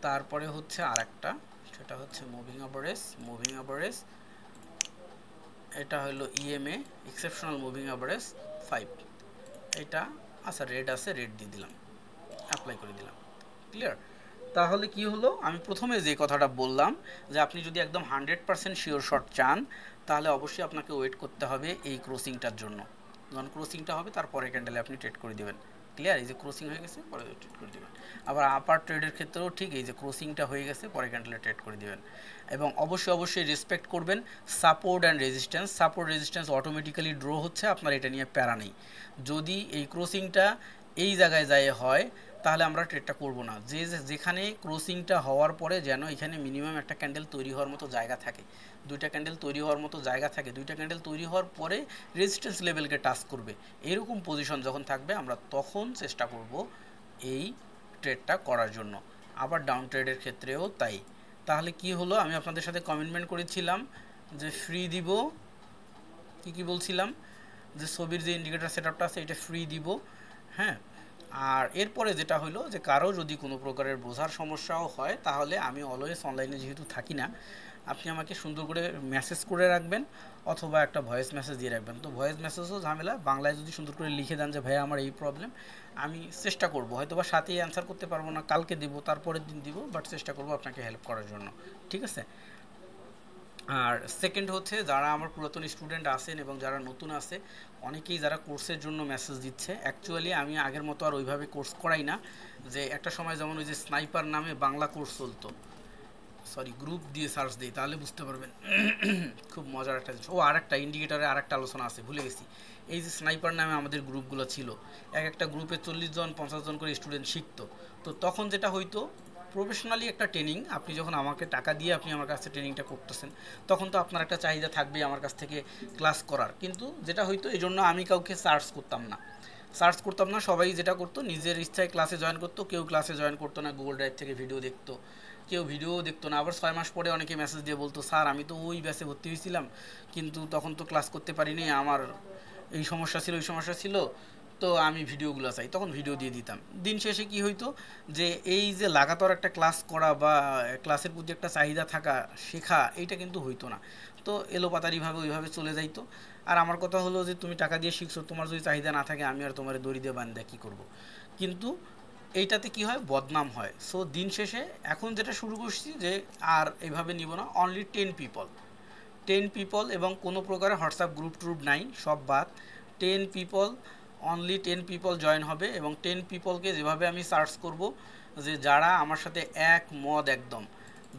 তারপরে হচ্ছে আরেকটা, সেটা হচ্ছে মুভিং অ্যাভারেজ, এটা হলো EMA এক্সেপশনাল মুভিং অ্যাভারেজ 5, এটা আচ্ছা রেড আছে, রেড দিয়ে দিলাম, অ্যাপ্লাই করে দিলাম। ক্লিয়ার? তাহলে কি হলো, আমি প্রথমে যে কথাটা বললাম যে আপনি যদি একদম 100% শিওর শট চান তাহলে অবশ্যই আপনাকে ওয়েট করতে হবে এই ক্রসিংটার জন্য। যখন ক্রসিংটা হবে তারপরে ক্যান্ডেলে আপনি ট্রেড করে দেবেন। ক্লিয়ার? এই যে ক্রসিং হয়ে গেছে পরে ট্রেড করে দেবেন। আবার আপার ট্রেডের ক্ষেত্রেও ঠিক, এই যে ক্রসিংটা হয়ে গেছে পরে ক্যান্ডেলে ট্রেড করে দেবেন। এবং অবশ্যই রেসপেক্ট করবেন support and resistance automatically draw হচ্ছে, আপনার এটা নিয়ে প্যারা নেই। যদি এই ক্রসিংটা এই জায়গায় যায় হয় তাহলে আমরা ট্রেডটা করব না। যেখানে ক্রসিংটা হওয়ার পরে যেন এখানে মিনিমাম একটা ক্যান্ডেল তৈরি হওয়ার মতো জায়গা থাকে, দুইটা ক্যান্ডেল তৈরি হওয়ার মতো জায়গা থাকে, দুইটা ক্যান্ডেল তৈরি হওয়ার পরে রেজিস্ট্যান্স লেভেলকে টাচ করবে, এরকম পজিশন যখন থাকবে আমরা তখন চেষ্টা করব এই ট্রেডটা করার জন্য। আবার ডাউন ট্রেডের ক্ষেত্রেও তাই। তাহলে কি হলো, আমি আপনাদের সাথে কমিটমেন্ট করেছিলাম যে ফ্রি দিব, কি বলছিলাম যে ছবির যে ইন্ডিকেটর সেটআপটা আছে এটা ফ্রি দিব। হ্যাঁ, আর এরপরে যেটা হলো যে কারো যদি কোনো প্রকারের বোঝার সমস্যাও হয় তাহলে আমি অলওয়েজ অনলাইনে যেহেতু থাকি না, আপনি আমাকে সুন্দর করে মেসেজ করে রাখবেন অথবা একটা ভয়েস মেসেজ দিয়ে রাখবেন। তো ভয়েস মেসেজও ঝামেলা, বাংলায় যদি সুন্দর করে লিখে দেন যে ভাইয়া আমার এই প্রবলেম, আমি চেষ্টা করব, হয়তো বা সাথেই অ্যান্সার করতে পারবো না, কালকে দিব, তারপরের দিন দিব, বাট চেষ্টা করব আপনাকে হেল্প করার জন্য। ঠিক আছে? আর সেকেন্ড হচ্ছে, যারা আমার পুরাতন স্টুডেন্ট আছেন এবং যারা নতুন আছে, অনেকেই যারা কোর্সের জন্য মেসেজ দিচ্ছে, অ্যাকচুয়ালি আমি আগের মতো আর ওইভাবে কোর্স করাই না। যে একটা সময় যেমন ওই যে স্নাইপার নামে বাংলা কোর্স চলতো, সরি গ্রুপ দিয়ে সার্চ দিই তাহলে বুঝতে পারবেন। খুব মজার একটা জিনিস। ও আরেকটা ইন্ডিকেটরে আরেকটা আলোচনা আছে, ভুলে গেছি। এই যে স্নাইপার নামে আমাদের গ্রুপগুলো ছিল, এক একটা গ্রুপে 40 জন 50 জন করে স্টুডেন্ট শিখতো। তো তখন যেটা হইতো, প্রফেশনালি একটা ট্রেনিং, আপনি যখন আমাকে টাকা দিয়ে আপনি আমার কাছে ট্রেনিংটা করতেছেন, তখন তো আপনার একটা চাহিদা থাকবেই আমার কাছ থেকে ক্লাস করার। কিন্তু যেটা হইতো, এই জন্য আমি কাউকে সার্চ করতাম না, সবাই যেটা করতো নিজের ইচ্ছায় ক্লাসে জয়েন করতো। কেউ ক্লাসে জয়েন করতো না, গুগল ড্রাইভ থেকে ভিডিও দেখতো, কেউ ভিডিও দেখতো না। আবার 6 মাস পরে অনেকে মেসেজ দিয়ে বলতো, স্যার আমি তো ওই ব্যাচে ভর্তি হয়েছিলাম, কিন্তু তখন তো ক্লাস করতে পারিনি, আমার এই সমস্যা ছিল ওই সমস্যা ছিল, তো আমি ভিডিওগুলো চাই। তখন ভিডিও দিয়ে দিতাম। দিন শেষে কি হইতো, যে এই যে লাগাতার একটা ক্লাস করা বা ক্লাসের প্রতি একটা চাহিদা থাকা, শেখা, এইটা কিন্তু হইতো না। তো এলোপাতারিভাবে ওইভাবে চলে যাইতো। আর আমার কথা হলো যে তুমি টাকা দিয়ে শিখছো, তোমার যদি চাহিদা না থাকে, আমি আর তোমার দড়ি দিয়ে বান্ধা কী করবো? কিন্তু এইটাতে কি হয়, বদনাম হয়। সো দিন শেষে এখন যেটা শুরু করছি, যে আর এইভাবে নিব না, অনলি 10 পিপল, 10 পিপল, এবং কোনো প্রকারের হোয়াটসঅ্যাপ গ্রুপ ট্রুপ নাই, সব বাদ। 10 পিপল, অনলি 10 পিপল জয়েন হবে। এবং 10 পিপলকে যেভাবে আমি সার্চ করব, যে যারা আমার সাথে একমত একদম,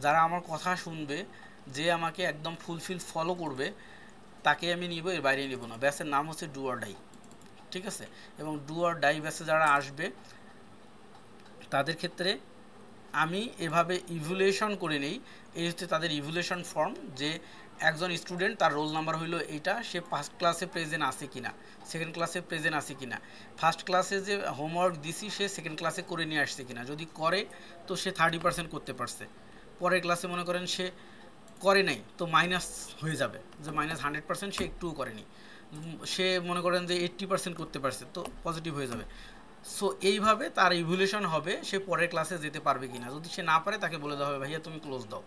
যারা আমার কথা শুনবে, যে আমাকে একদম ফুলফিল ফলো করবে, তাকে আমি নিব, এর বাইরে নিব না। ব্যাসের নাম হচ্ছে ডু অর ডাই, ঠিক আছে? এবং ডু অর ডাই ব্যাসে যারা আসবে, তাদের ক্ষেত্রে আমি এভাবে ইভ্যালুয়েশন করে নেই। এই হচ্ছে তাদের ইভ্যালুয়েশন ফর্ম, যে একজন স্টুডেন্ট, তার রোল নাম্বার হইলো এইটা, সে ফার্স্ট ক্লাসে প্রেজেন্ট আছে কিনা, সেকেন্ড ক্লাসে প্রেজেন্ট আছে কিনা, ফার্স্ট ক্লাসে যে হোমওয়ার্ক দিছি সে সেকেন্ড ক্লাসে করে নিয়ে আসছে কিনা। যদি করে, তো সে 30% করতে পারছে। পরের ক্লাসে মনে করেন সে করে নাই, তো মাইনাস হয়ে যাবে, যে -100% সে একটুও করেনি। সে মনে করেন যে 80% করতে পারছে, তো পজিটিভ হয়ে যাবে। সো এইভাবে তার ইভ্যালুয়েশন হবে, সে পরের ক্লাসে যেতে পারবে কিনা। যদি সে না পারে, তাকে বলে দেওয়া হবে, ভাইয়া তুমি ক্লোজ দাও।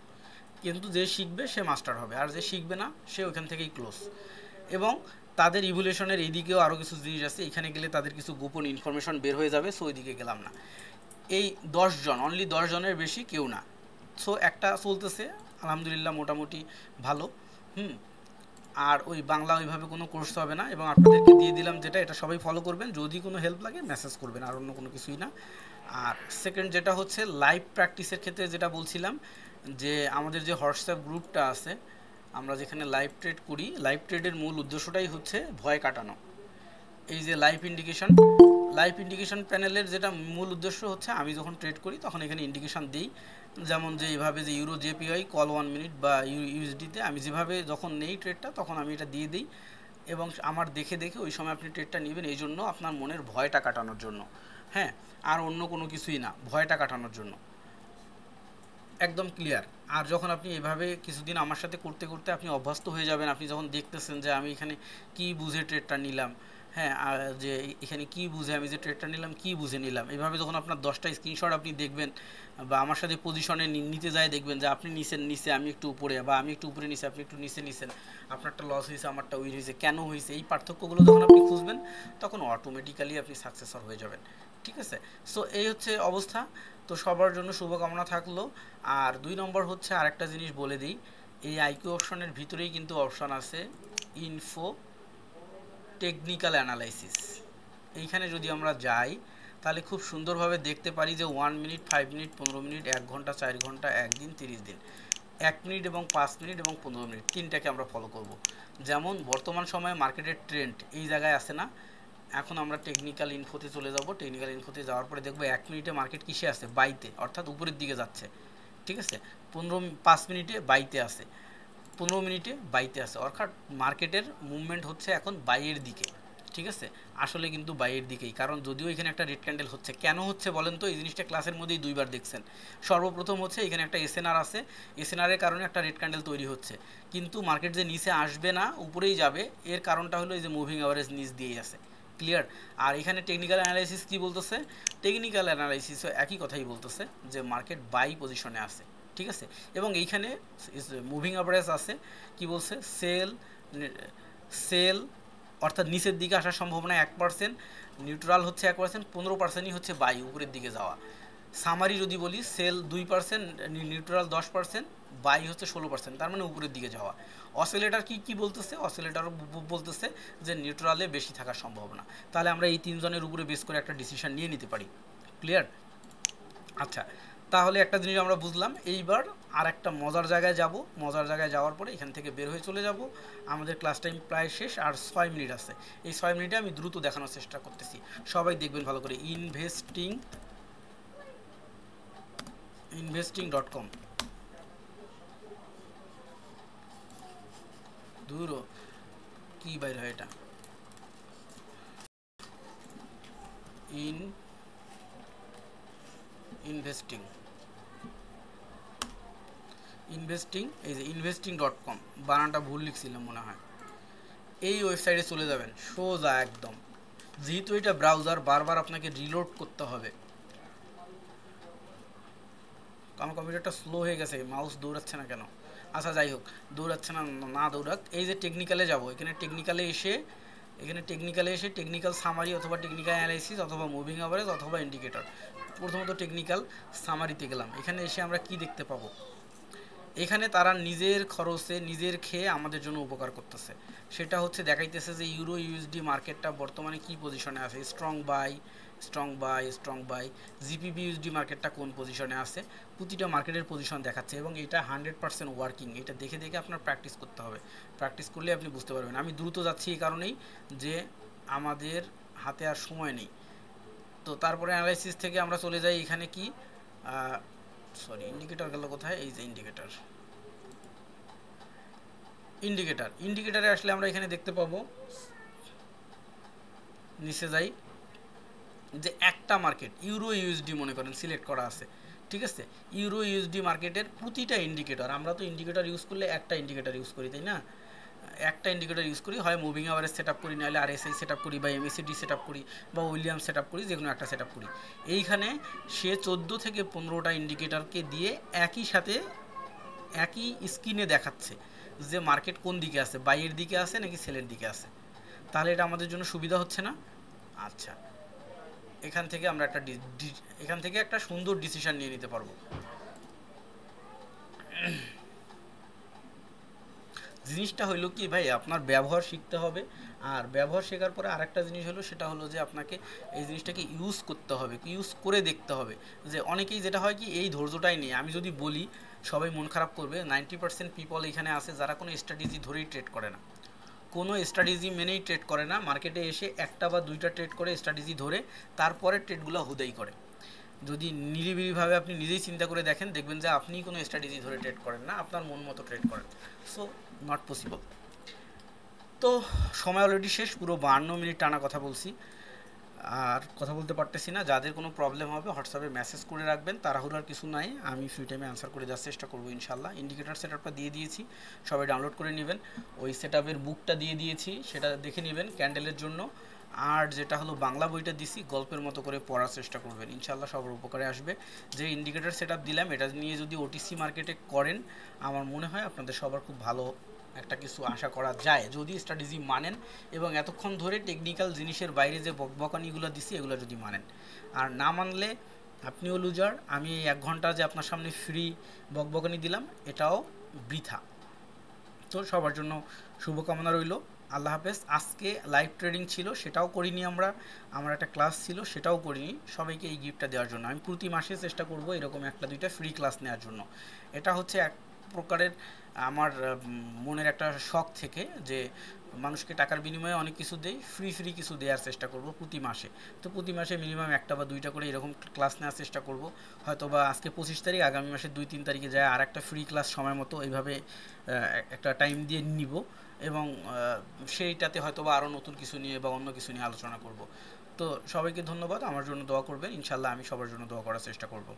কিন্তু যে শিখবে সে মাস্টার হবে, আর যে শিখবে না সে ওইখান থেকেই ক্লোজ। এবং তাদের ইভ্যালুয়েশনের এইদিকেও আরও কিছু জিনিস আছে, এখানে গেলে তাদের কিছু গোপন ইনফরমেশন বের হয়ে যাবে, সো ওইদিকে গেলাম না। এই 10 জন, অনলি 10 জনের বেশি কেউ না। সো একটা চলতেছে, আলহামদুলিল্লাহ, মোটামুটি ভালো। হুম। আর ওই বাংলা ওইভাবে কোনো কোর্স হবে না, এবং আপনাদেরকে দিয়ে দিলাম যেটা, এটা সবাই ফলো করবেন। যদি কোনো হেল্প লাগে মেসেজ করবেন, আর অন্য কোনো কিছুই না। আর সেকেন্ড যেটা হচ্ছে লাইভ প্র্যাকটিসের ক্ষেত্রে যেটা বলছিলাম, যে আমাদের যে হোয়াটসঅ্যাপ গ্রুপটা আছে, আমরা যেখানে লাইভ ট্রেড করি, লাইভ ট্রেডের মূল উদ্দেশ্যটাই হচ্ছে ভয় কাটানো। এই যে লাইভ ইন্ডিকেশন প্যানেলের যেটা মূল উদ্দেশ্য হচ্ছে, আমি যখন ট্রেড করি তখন এখানে ইন্ডিকেশন দিই, যেমন যে এইভাবে যে ইউরো জেপিআই কল 1 মিনিট বা ইউএসডিতে আমি যেভাবে যখন নেই ট্রেডটা, তখন আমি এটা দিয়ে দিই, এবং আমার দেখে দেখে ওই সময় আপনি ট্রেডটা নেবেন। এই জন্য আপনার মনের ভয়টা কাটানোর জন্য, হ্যাঁ, আর অন্য কোনো কিছুই না, ভয়টা কাটানোর জন্য। একদম ক্লিয়ার। আর যখন আপনি এভাবে কিছুদিন আমার সাথে করতে করতে আপনি অভ্যস্ত হয়ে যাবেন, আপনি যখন দেখতেছেন যে আমি এখানে কি বুঝে ট্রেডটা নিলাম, হ্যাঁ, আর যে এখানে কি বুঝে আমি যে ট্রেডটা নিলাম, কি বুঝে নিলাম, এভাবে যখন আপনার 10টা স্ক্রিনশট আপনি দেখবেন, বা আমার সাথে পজিশনে নিতে যায় দেখবেন যে আপনি নিচে আমি একটু উপরে, বা আমি একটু উপরে নিচে আপনি একটু নিচে নিছেন, আপনারটা লস হয়েছে আমারটা উইন হয়েছে, কেন হয়েছে, এই পার্থক্যগুলো যখন আপনি খুঁজবেন, তখন অটোমেটিক্যালি আপনি সাকসেসর হয়ে যাবেন। ঠিক আছে? সো এই হচ্ছে অবস্থা। তো সবার জন্য শুভকামনা থাকলো। আর 2 নম্বর হচ্ছে, আরেকটা জিনিস বলে দিই, এই আইকিউ অপশনের ভিতরেই কিন্তু অপশন আছে ইনফো টেকনিক্যাল অ্যানালাইসিস। এইখানে যদি আমরা যাই, তাহলে খুব সুন্দরভাবে দেখতে পারি যে 1 মিনিট, 5 মিনিট, 15 মিনিট, 1 ঘন্টা, 4 ঘন্টা, 1 দিন, 30 দিন, 1 মিনিট এবং 5 মিনিট এবং 15 মিনিট, তিনটাকে আমরা ফলো করব। যেমন বর্তমান সময়ে মার্কেটের ট্রেন্ড এই জায়গায় আসে না। এখন আমরা টেকনিক্যাল ইনফোতে চলে যাব। টেকনিক্যাল ইনফোতে যাওয়ার পরে দেখবো 1 মিনিটে মার্কেট কিসে আছে, বাইতে, অর্থাৎ উপরের দিকে যাচ্ছে। ঠিক আছে? 5 মিনিটে বাইতে আছে, 15 মিনিটে বাইতে আছে, অর্থাৎ মার্কেটের মুভমেন্ট হচ্ছে এখন বাইয়ের দিকে। ঠিক আছে? আসলে কিন্তু বাইয়ের দিকেই, কারণ যদিও এখানে একটা রেড ক্যান্ডেল হচ্ছে, কেন হচ্ছে বলেন তো? এই জিনিসটা ক্লাসের মধ্যেই 2বার দেখছেন। সর্বপ্রথম হচ্ছে এখানে একটা এসএনআর আছে, এসএনআরের কারণে একটা রেড ক্যান্ডেল তৈরি হচ্ছে, কিন্তু মার্কেট যে নিচে আসবে না, উপরেই যাবে, এর কারণটা হলো এই যে মুভিং অ্যাভারেজ নিচ দিয়েই আছে। ক্লিয়ার? আর এখানে টেকনিক্যাল অ্যানালাইসিস কী বলতেছে? টেকনিক্যাল অ্যানালাইসিসও একই কথাই বলতেছে, যে মার্কেট বাই পজিশনে আছে। ঠিক আছে? এবং এইখানে মুভিং অ্যাভারেজ আছে, কি বলছে? সেল অর্থাৎ নিচের দিকে আসার সম্ভাবনা 1%, নিউট্রাল হচ্ছে 1%, 15%ই হচ্ছে বাই, উপরের দিকে যাওয়া। সামারি যদি বলি, সেল 2%, নিউট্রাল 10%, বাই হচ্ছে 16%, তার মানে উপরের দিকে যাওয়া। অসিলেটর কি বলতেছে? অসিলেটর বলতেছে যে নিউট্রালে বেশি থাকার সম্ভাবনা। তাহলে আমরা এই 3 জনের উপরে বেস করে একটা ডিসিশন নিয়ে নিতে পারি। ক্লিয়ার? আচ্ছা, তাহলে একটা জিনিস আমরা বুঝলাম। এইবার আর একটা মজার জায়গায় যাব। মজার জায়গায় যাওয়ার পরে এখান থেকে বের হয়ে চলে যাব। আমাদের ক্লাস টাইম প্রায় শেষ, আর 6 মিনিট আছে। এই 6 মিনিটে আমি দ্রুত দেখানোর চেষ্টা করতেছি, সবাই দেখবেন ভালো করে। investing.com। দূর কি বাইর হয় এটা, ইনভেস্টিং এই যে investing.com, বানানটা ভুল লিখছিলাম মনে হয়। এই ওয়েবসাইটে চলে যাবেন সোজা একদম। যেহেতু এটা ব্রাউজার, বারবার আপনাকে রিলোড করতে হবে। আমার কম্পিউটারটা স্লো হয়ে গেছে, মাউস দৌড়াচ্ছে না কেন? আচ্ছা যাই হোক, দৌড়াচ্ছে না, না দৌড়াক। এই যে টেকনিক্যালে যাব, এখানে টেকনিক্যালে এসে টেকনিক্যাল সামারি অথবা টেকনিক্যাল অ্যানালাইসিস অথবা মুভিং অ্যাভারেজ অথবা ইন্ডিকেটর। প্রথমত টেকনিক্যাল সামারিতে গেলাম। এখানে এসে আমরা কি দেখতে পাবো? এখানে তারা নিজের খরচে নিজের খেয়ে আমাদের জন্য উপকার করতেছে। সেটা হচ্ছে দেখাইতেছে যে ইউরো ইউএসডি মার্কেটটা বর্তমানে কি পজিশনে আছে, স্ট্রং বাই। জিপিবি ইউএসডি মার্কেটটা কোন পজিশনে আছে, প্রতিটা মার্কেটের পজিশন দেখাচ্ছে এবং এটা 100% ওয়ার্কিং। এটা দেখে দেখে আপনার প্র্যাকটিস করতে হবে, প্র্যাকটিস করলে আপনি বুঝতে পারবেন। আমি দ্রুত যাচ্ছি এই কারণেই যে আমাদের হাতে আর সময় নেই। তো তারপরে অ্যানালাইসিস থেকে আমরা চলে যাই এখানে কি, ইন্ডিকেটর গেল কোথায়? এই যে ইন্ডিকেটরে আসলে আমরা এখানে দেখতে পাবো, নিচে যাই, যে একটা মার্কেট ইউরো ইউএসডি মনে করেন সিলেক্ট করা আছে, ঠিক আছে? ইউরো ইউএসডি মার্কেটের প্রতিটা ইন্ডিকেটর, আমরা তো ইন্ডিকেটর ইউজ করলে একটা ইন্ডিকেটর ইউজ করি, তাই না? একটা ইন্ডিকেটর ইউজ করি, হয় মুভিং অ্যাভারেজ সেট আপ করি, নাহলে আরএসআই সেট আপ করি, বা এমএসিডি সেট আপ করি, বা উইলিয়াম সেট আপ করি, যে কোনো একটা সেট আপ করি। এইখানে সে 14 থেকে 15টা ইন্ডিকেটরকে দিয়ে একই সাথে একই স্ক্রিনে দেখাচ্ছে যে মার্কেট কোন দিকে আছে, বাইয়ের দিকে আছে নাকি সেলের দিকে আছে। তাহলে এটা আমাদের জন্য সুবিধা হচ্ছে না? আচ্ছা, এখান থেকে আমরা একটা সুন্দর ডিসিশন নিয়ে নিতে পারবো। জিনিসটা হলো কি ভাই, আপনার ব্যবহার শিখতে হবে। আর ব্যবহার শেখার পরে আরেকটা জিনিস হলো, সেটা হলো যে আপনাকে এই জিনিসটাকে ইউজ করতে হবে, ইউজ করে দেখতে হবে। যে অনেকেই যেটা হয় কি, এই ধৈর্যটাই নেই। আমি যদি বলি সবাই মন খারাপ করবে। 90% পিপল এখানে আছে যারা কোনো স্ট্র্যাটেজি ধরেই ট্রেড করে না, কোনো স্ট্র্যাটেজি মেনেই ট্রেড করে না। মার্কেটে এসে একটা বা দুইটা ট্রেড করে স্ট্র্যাটেজি ধরে, তারপরে ট্রেডগুলো হুদাই করে। যদি নিরিবিলিভাবে আপনি নিজেই চিন্তা করে দেখেন, দেখবেন যে আপনি কোনো স্ট্র্যাটেজি ধরে ট্রেড করেন না, আপনার মন মতো ট্রেড করেন। So not possible. তো সময় অলরেডি শেষ, পুরো 52 মিনিট টানা কথা বলছি, আর কথা বলতে পারতেছি না। যাদের কোনো প্রবলেম হবে হোয়াটসঅ্যাপে মেসেজ করে রাখবেন, তাড়াহুড়ার কিছু নাই, আমি ফ্রি টাইমে অ্যান্সার করে দেওয়ার চেষ্টা করবো ইনশাল্লাহ। ইন্ডিকেটর সেটআপটা দিয়ে দিয়েছি, সবাই ডাউনলোড করে নেবেন। ওই সেটআপের বুকটা দিয়ে দিয়েছি, সেটা দেখে নেবেন ক্যান্ডেলের জন্য। আর যেটা হলো বাংলা বইটা দিছি, গল্পের মতো করে পড়ার চেষ্টা করবেন, ইনশাল্লাহ সবার উপকারে আসবে। যে ইন্ডিকেটর সেটআপ দিলাম, এটা নিয়ে যদি ওটিসি মার্কেটে করেন, আমার মনে হয় আপনাদের সবার খুব ভালো একটা কিছু আশা করা যায়, যদি স্ট্র্যাটেজি মানেন এবং এতক্ষণ ধরে টেকনিক্যাল জিনিসের বাইরে যে বকবকানিগুলো দিছি এগুলো যদি মানেন। আর না মানলে আপনিও লুজার। আমি এই 1 ঘন্টা যে আপনার সামনে ফ্রি বকবকানি দিলাম, এটাও বৃথা। তো সবার জন্য শুভকামনা রইল। আল্লাহ হাফেজ। আজকে লাইভ ট্রেডিং ছিল, সেটাও করিনি আমরা। আমার একটা ক্লাস ছিল, সেটাও করিনি। সবাইকে এই গিফটটা দেওয়ার জন্য আমি প্রতি মাসে চেষ্টা করব এরকম একটা দুইটা ফ্রি ক্লাস নেওয়ার জন্য। এটা হচ্ছে এক প্রকারের আমার মনের একটা শখ থেকে, যে মানুষকে টাকার বিনিময়ে অনেক কিছু দেই, ফ্রি কিছু দেওয়ার চেষ্টা করব প্রতি মাসে। তো প্রতি মাসে মিনিমাম একটা বা দুইটা করে এরকম ক্লাস নেওয়ার চেষ্টা করব। হয়তো বা আজকে 25 তারিখ, আগামী মাসের 2-3 তারিখে যায় আর একটা ফ্রি ক্লাস সময় মতো এইভাবে একটা টাইম দিয়ে নিব, এবং সেইটাতে হয়তো বা আরও নতুন কিছু নিয়ে বা অন্য কিছু নিয়ে আলোচনা করব। তো সবাইকে ধন্যবাদ, আমার জন্য দোয়া করবেন, ইনশাল্লাহ আমি সবার জন্য দোয়া করার চেষ্টা করব।